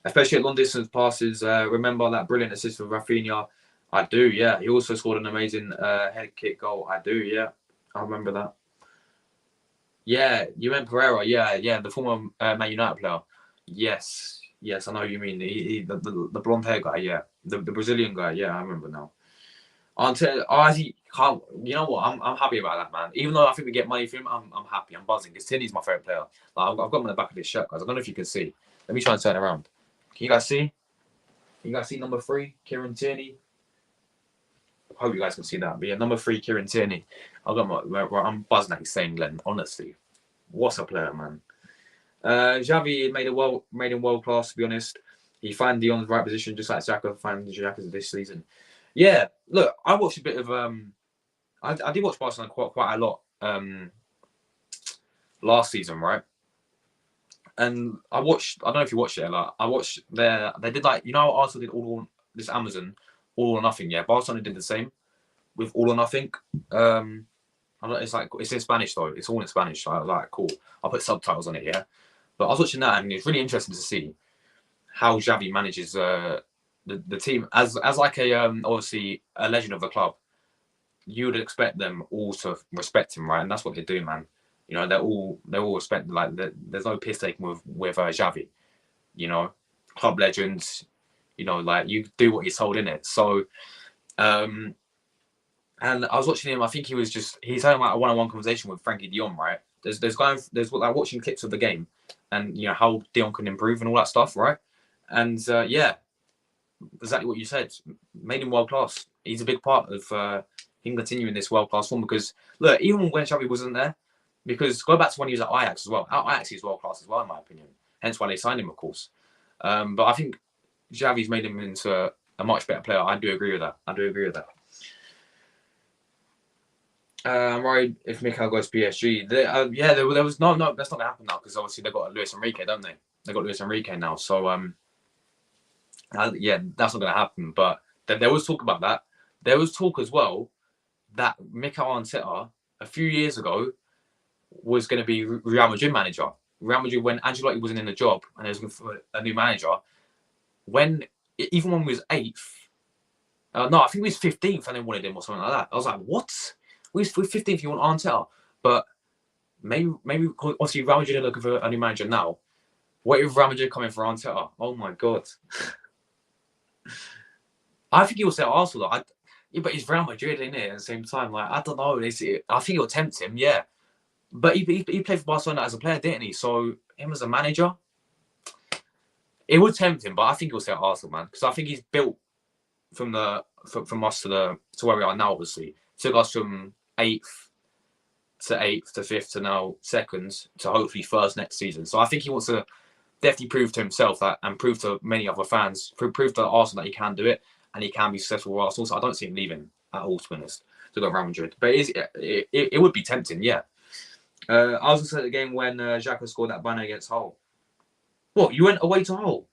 Especially at long distance passes. Remember that brilliant assist with Rafinha? I do, yeah. He also scored an amazing head kick goal. I do, yeah. I remember that. Yeah, you meant Pereira. Yeah. The former Man United player. Yes, I know who you mean. The blonde hair guy. Yeah, the Brazilian guy. Yeah, I remember now. You know what? I'm happy about that, man. Even though I think we get money from him, I'm happy. I'm buzzing because Tierney's my favorite player. Like, I've got him on the back of this shirt, guys. I don't know if you can see. Let me try and turn it around. Can you guys see? Can you guys see number 3, Kieran Tierney? I hope you guys can see that. But yeah, number 3, Kieran Tierney. I'm buzzing at his saying, Glenn. Honestly, what's a player, man. Xavi made him world class. To be honest, he found Dion's right position, just like Xhaka found Xhaka this season. Yeah, look, I watched a bit of. I did watch Barcelona quite a lot last season, right? And I don't know if you watched it. Like, I watched they did like, you know, Arsenal did all this Amazon, All or Nothing. Yeah, Barcelona did the same with All or Nothing. It's in Spanish though. It's all in Spanish. So I was like, cool. I'll put subtitles on it. Yeah, but I was watching that and it's really interesting to see how Xavi manages the team as like a obviously a legend of the club. You would expect them all to respect him, right? And that's what they do, man. You know, they're all respect. Like, there's no piss taking with Xavi. You know, club legends. You know, like, you do what you're told, in it. So, and I was watching him. I think he's having like a one-on-one conversation with Frenkie De Jong, right? There's like watching clips of the game, and you know how Dion can improve and all that stuff, right? And yeah, exactly what you said. Made him world class. He's a big part of him continuing this world class form. Because look, even when Xavi wasn't there, because go back to when he was at Ajax as well. Ajax is world class as well, in my opinion. Hence why they signed him, of course. But I think Xavi's made him into a much better player. I do agree with that. Right, if Mikel goes PSG, there was no, that's not gonna happen now because obviously they've got Luis Enrique, don't they? They got Luis Enrique now, so yeah, that's not gonna happen. But there was talk about that. There was talk as well that Mikel Arteta a few years ago was going to be Real Madrid manager. Real Madrid, when Ancelotti wasn't in the job and they was looking for a new manager, even when we was 8th, no, I think we was 15th and they wanted him or something like that. I was like, what? We're 15th, you want Arteta? But maybe obviously Real Madrid are looking for a new manager now. What if Real Madrid coming for Arteta? Oh my God. I think he will say Arsenal. Yeah, but he's Real Madrid, isn't it? At the same time, like I don't know. I think it'll tempt him, yeah. But he played for Barcelona as a player, didn't he? So him as a manager, it would tempt him. But I think he'll stay at Arsenal, man, because I think he's built from us to where we are now. Obviously, took us from eighth to fifth to now second to hopefully first next season. So I think he wants to definitely prove to himself that, and prove to many other fans, prove to Arsenal that he can do it and he can be successful with Arsenal. So I don't see him leaving at all, to be honest, to go Real Madrid. But it would be tempting, yeah. I was also at the game when Xhaka scored that banner against Hull. What, you went away to Hull?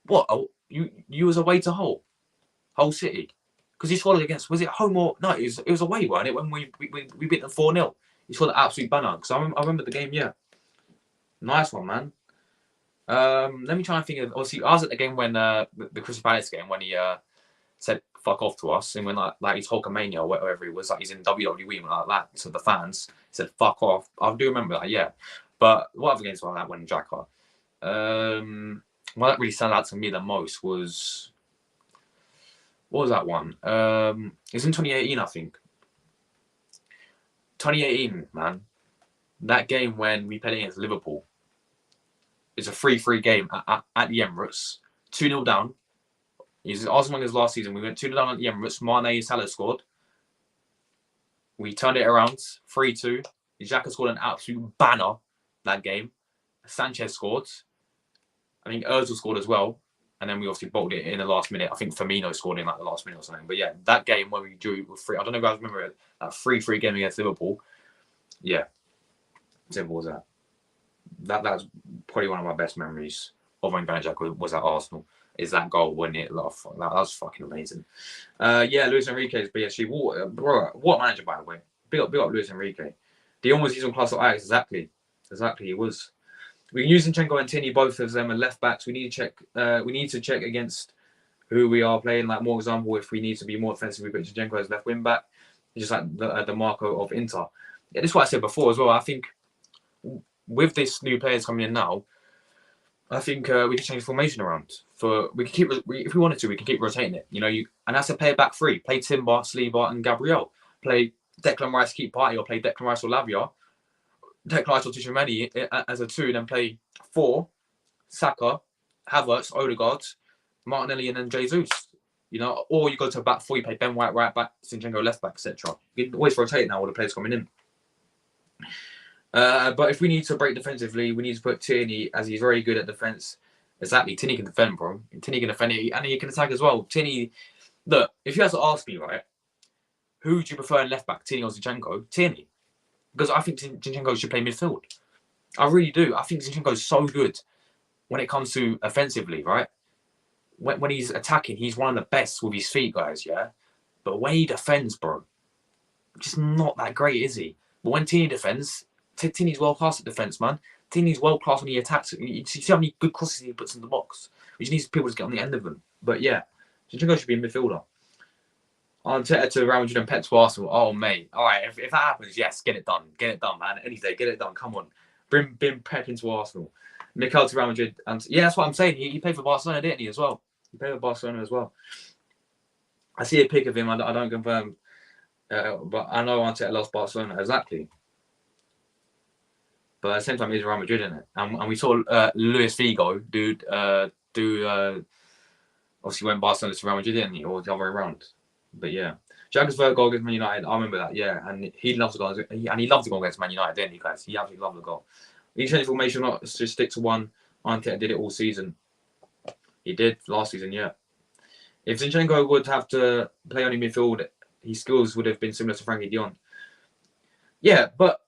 What, you was away to Hull City? Because he scored against, was it home or no? It was away, wasn't it? When we beat them 4-0. He scored an absolute banner. Because I remember the game, yeah. Nice one, man. Let me try and think of. Obviously, I was at the game when the Crystal Palace game when he said "fuck off" to us, and when like he's Hulkamania or whatever he was, like he's in WWE and like that to the fans. He said "fuck off." I do remember that, yeah. But what other games like that when Xhaka? What that really stand out to me the most was, what was that one? It was in 2018, I think. 2018, man. That game when we played against Liverpool. It's a 3-3 game at the Emirates. 2-0 down. It's Arsenal his last season. We went 2-0 down at the Emirates. Mane Salah scored. We turned it around. 3-2. Xhaka scored an absolute banner that game. Sanchez scored. I think Ozil scored as well. And then we obviously bottled it in the last minute. I think Firmino scored in like the last minute or something. But yeah, that game where we drew with 3. I don't know if you guys remember it. That 3-3 game against Liverpool. Yeah. Simple as that. That's probably one of my best memories of when Granit Xhaka was at Arsenal. Is that goal when it that was fucking amazing. Yeah, Luis Enrique's PSG. What manager, by the way? Big up Luis Enrique. Dion was using class at Ajax. Exactly, he was. We can use Zinchenko and Tini, both of them are left backs. We need to check against who we are playing. Like, more example, if we need to be more offensive, we put Zinchenko as left wing back, just like the Marco of Inter. Yeah, this is what I said before as well. I think with this new players coming in now, I think we can change the formation around. We can keep if we wanted to, we can keep rotating it. And that's a play back 3. Play Timber, Saliba, and Gabriel. Play Declan Rice, keep Party, or play Declan Rice or Lavia. Declan Rice or Tchouaméni as a 2, and then play 4, Saka, Havertz, Odegaard, Martinelli, and then Jesus. Or you go to a back 4, you play Ben White right back, Zinchenko left back, etc. You can always rotate now all the players coming in. But if we need to break defensively, we need to put Tierney, as he's very good at defence. Exactly, Tierney can defend, bro. Tierney can defend it, and he can attack as well. Tierney, look, if you had to ask me, right, who would you prefer in left back, Tierney or Zinchenko? Tierney. Because I think Zinchenko should play midfield. I really do. I think Zinchenko is so good when it comes to offensively, right? When he's attacking, he's one of the best with his feet, guys, yeah? But when he defends, bro, just not that great, is he? But when Tierney defends, Tierney's world class at defence, man. Tierney's world class when he attacks. You see how many good crosses he puts in the box. We just need people to get on the end of them. But yeah, Zinchenko should be a midfielder. Arteta to Real Madrid and Pep to Arsenal. Oh, mate. All right, if that happens, yes, get it done. Get it done, man. Any day, get it done. Come on. Bring Pep into Arsenal. Mikel to Real Madrid. And yeah, that's what I'm saying. He played for Barcelona, didn't he, as well? He played for Barcelona as well. I see a pic of him. I don't confirm. But I know Arteta loves Barcelona. Exactly. But at the same time, he's Real Madrid, isn't it? And we saw Luis Figo obviously went Barcelona to Real Madrid, didn't he? Or the other way around. But yeah. Xhaka's third goal against Man United, I remember that, yeah. And he loves to go against Man United, didn't he, guys? He absolutely loved the goal. He changed formation, not just stick to one. Arteta did it all season. He did last season, yeah. If Zinchenko would have to play on in midfield, his skills would have been similar to Frenkie De Jong. Yeah, but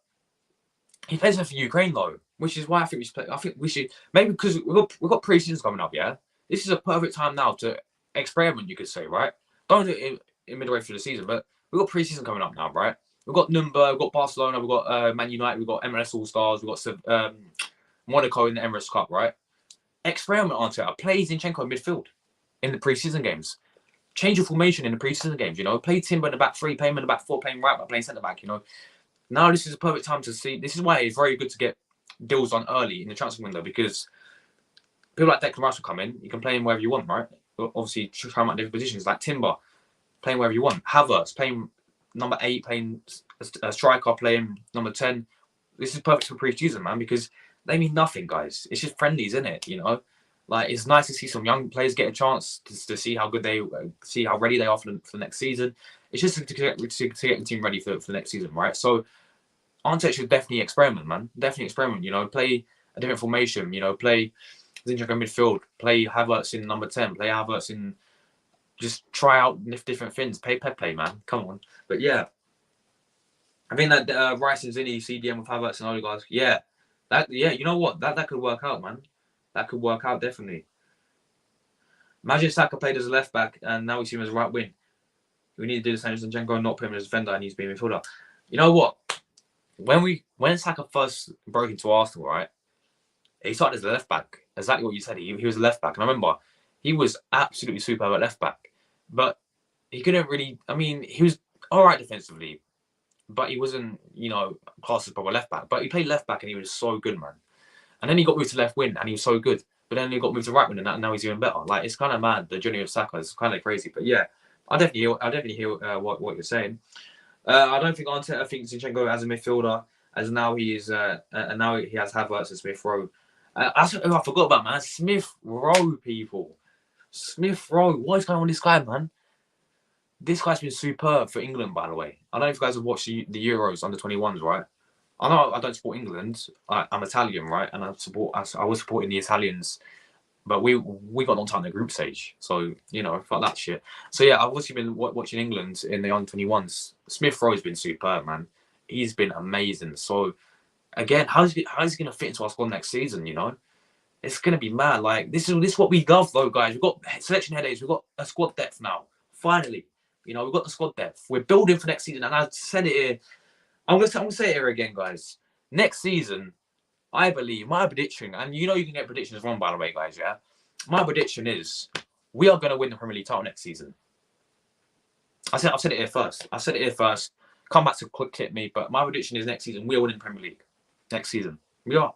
he plays for Ukraine though, which is why I think we should play. I think we should, maybe because we've got pre-seasons coming up. Yeah, this is a perfect time now to experiment. You could say, right? Don't do it in midway through the season, but we've got pre-season coming up now, right? We've got Nürnberg, we've got Barcelona, we've got Man United, we've got MLS All Stars, we've got Monaco in the Emirates Cup, right? Experiment on it. Play Zinchenko in midfield in the pre-season games. Change your formation in the pre-season games. Play Timber in the back 3, play him in the back 4, play him right back, play centre back. Now this is a perfect time to see. This is why it's very good to get deals done early in the transfer window, because people like Declan Rice will come in. You can play him wherever you want, right? Obviously, try him out different positions like Timber. playing wherever you want. Havertz playing number 8, playing a striker, playing number 10. This is perfect for pre-season, man, because they mean nothing, guys. It's just friendlies, isn't it? You know, like it's nice to see some young players get a chance to see how good see how ready they are for the next season. It's just to get the team ready for the next season, right? So Arteta should definitely experiment, man. Definitely experiment. You know, play a different formation. You know, play Zinchenko midfield. Play Havertz in number 10. Play Havertz in. Just try out different things. Play, man. Come on. But yeah, I think that Rice and Zinni CDM with Havertz and Odegaard. Yeah, you know what? That could work out, man. That could work out definitely. Imagine Saka played as a left back and now we see him as a right wing. We need to do the same as Zinchenko and not put him as a defender and he's being midfielder. You know what? When Saka first broke into Arsenal, right? He started as a left back. Exactly what you said. He was a left back, and I remember he was absolutely superb at left back, but he couldn't really. I mean, he was all right defensively, but he wasn't, classed as proper left back. But he played left back and he was so good, man. And then he got moved to left wing and he was so good. But then he got moved to right wing and now he's even better. Like, it's kind of mad. The journey of Saka is kind of crazy. But yeah, I definitely hear what you're saying. I don't think Arteta thinks Zinchenko as a midfielder, as now he is, and now he has Havertz and Smith Rowe. I forgot about, man. Smith Rowe, people. Smith Rowe. What is going on with this guy, man? This guy's been superb for England, by the way. I don't know if you guys have watched the Euros under 21s, right? I know I don't support England. I'm Italian, right? And I was supporting the Italians, but we got knocked out in the group stage. So, fuck that shit. So yeah, I've also been watching England in the under 21s. Smith Rowe's been superb, man. He's been amazing. So again, how's he gonna fit into our squad next season? It's gonna be mad. Like this is what we love, though, guys. We've got selection headaches. We've got a squad depth now. Finally, we've got the squad depth. We're building for next season, and I said it here. I'm gonna say it here again, guys. Next season, I believe my prediction, and you can get predictions wrong, by the way, guys. Yeah, my prediction is we are gonna win the Premier League title next season. I've said it here first. Come back to clip me, but my prediction is next season we are winning the Premier League. Next season, we are.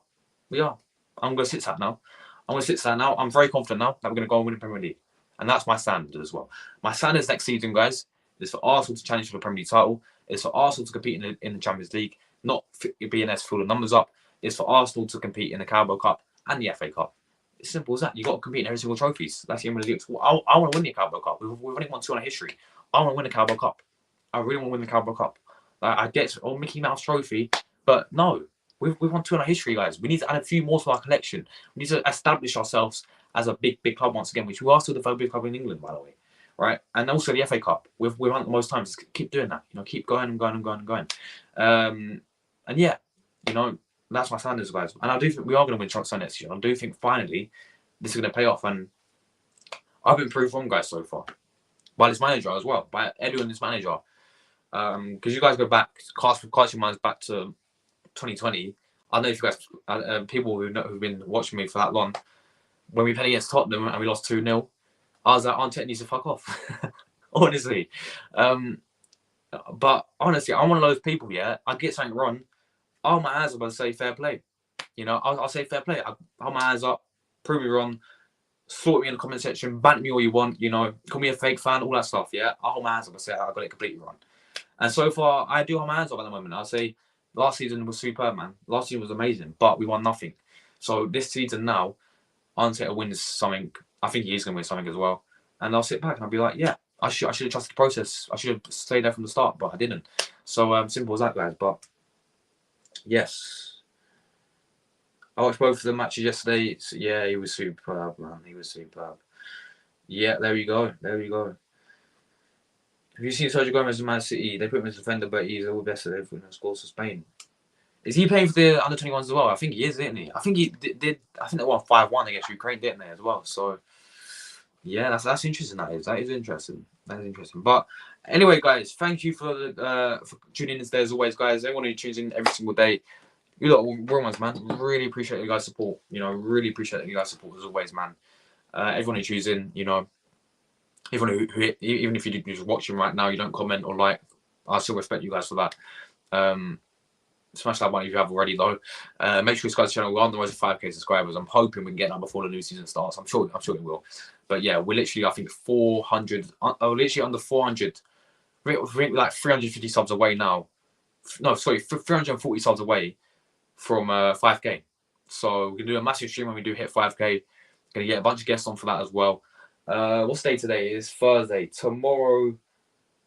I'm gonna sit that now. I'm very confident now that we're gonna go and win the Premier League, and that's my standard as well. My standards next season, guys, is for Arsenal to challenge for the Premier League title. It's for Arsenal to compete in the Champions League, not BNS fill the numbers up. It's for Arsenal to compete in the Carabao Cup and the FA Cup. It's simple as that. You got to compete in every single trophies. That's the only league. I want to win the Carabao Cup. We've only won 2 in our history. I want to win the Carabao Cup. I really want to win the Carabao Cup. I get Mickey Mouse trophy, but no, we've won 2 in our history, guys. We need to add a few more to our collection. We need to establish ourselves as a big club once again, which we are still the third big club in England, by the way. Right, and also the FA Cup. We've won it the most times. Just keep doing that. Keep going and going. And yeah, that's my standards, guys. And I do think we are going to win Champions League next year. I do think finally this is going to pay off. And I've been proved wrong, guys, so far. By this manager as well. By everyone, this manager. Because you guys go back, cast your minds back to 2020. I don't know if you guys, people who've been watching me for that long, when we played against Tottenham and we lost 2-0. I was like, Arteta needs to fuck off. Honestly. But honestly, I'm one of those people, yeah. I get something wrong. I'll hold my hands up and say fair play. I'll say fair play. I'll hold my hands up, prove me wrong, sort me in the comment section, ban me all you want, call me a fake fan, all that stuff, yeah. I'll hold my hands up and say I got it completely wrong. And so far, I do hold my hands up at the moment. I'll say last season was superb, man. Last season was amazing, but we won nothing. So this season now, Arteta wins something. I think he is going to win something as well. And I'll sit back and I'll be like, yeah, I should have trusted the process. I should have stayed there from the start, but I didn't. So simple as that, guys. But yes, I watched both of the matches yesterday. Yeah, he was superb, man. He was superb. Yeah, there you go. Have you seen Sergio Gomez in Man City? They put him as a defender, but he's all best at everything and scores for Spain. Is he playing for the under 21s as well? I think he is, isn't he? I think he did. I think they won 5-1 against Ukraine, didn't they, as well? So yeah, that's interesting. That is interesting. But anyway, guys, thank you for tuning in today as always, guys. Everyone who tunes in every single day, you lot are real ones, man. Really appreciate you guys' support. Really appreciate you guys' support as always, man. Everyone who tunes in, everyone who even if you're just watching right now, you don't comment or like, I still respect you guys for that. Smash that button if you have already, though. Make sure you subscribe to the channel. We're on the road to 5K subscribers. I'm hoping we can get that before the new season starts. I'm sure it will. But yeah, we're literally, I think, 400. Literally under 400. We're like 350 subs away now. No, sorry, 340 subs away from 5K. So we're gonna do a massive stream when we do hit 5K. Gonna get a bunch of guests on for that as well. What's day today? It's Thursday. Tomorrow,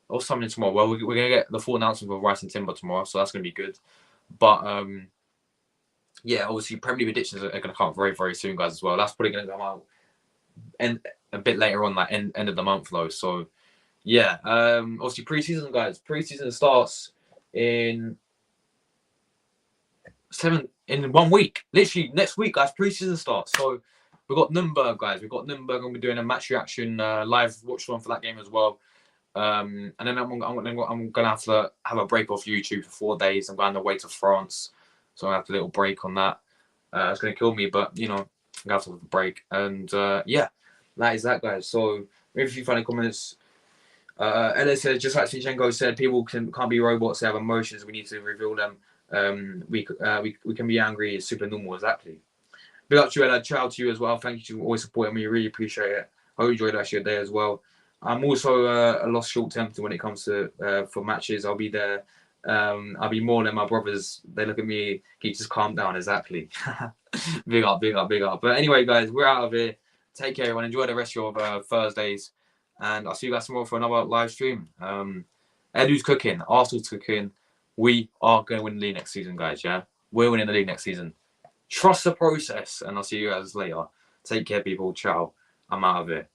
or something tomorrow. Well, we're gonna get the full announcement of Rice and Timber tomorrow, so that's gonna be good. But yeah, obviously Premier League predictions are gonna come out very, very soon, guys, as well. That's probably gonna come out and a bit later on, like end of the month though. So yeah, obviously preseason, guys. Preseason starts in 1 week. Literally next week, guys. Preseason starts. So we've got Nuremberg, guys. We've got Nuremberg. I'm gonna be doing a match reaction live watch one for that game as well. And then I'm gonna have to have a break off YouTube for 4 days. I'm going away to France, so I have a little break on that. It's gonna kill me, but you know, I'm gonna have to have a break. And yeah, that is that, guys. So maybe if you find any comments. Ella says, just like Zinchenko said, people can't be robots. They have emotions. We need to reveal them. We can be angry. It's super normal. Exactly. Big up to you, Ella. Ciao to you as well. Thank you for always supporting me. Really appreciate it. I hope you enjoyed actually your day as well. I'm also a lost short temper when it comes to for matches. I'll be there. I'll be more than my brothers. They look at me. Can you just calm down? Exactly. Big up, big up, big up. But anyway, guys, we're out of here. Take care, everyone. Enjoy the rest of your Thursdays. And I'll see you guys tomorrow for another live stream. Edu's cooking. Arsenal's cooking. We are going to win the league next season, guys, yeah? We're winning the league next season. Trust the process. And I'll see you guys later. Take care, people. Ciao. I'm out of here.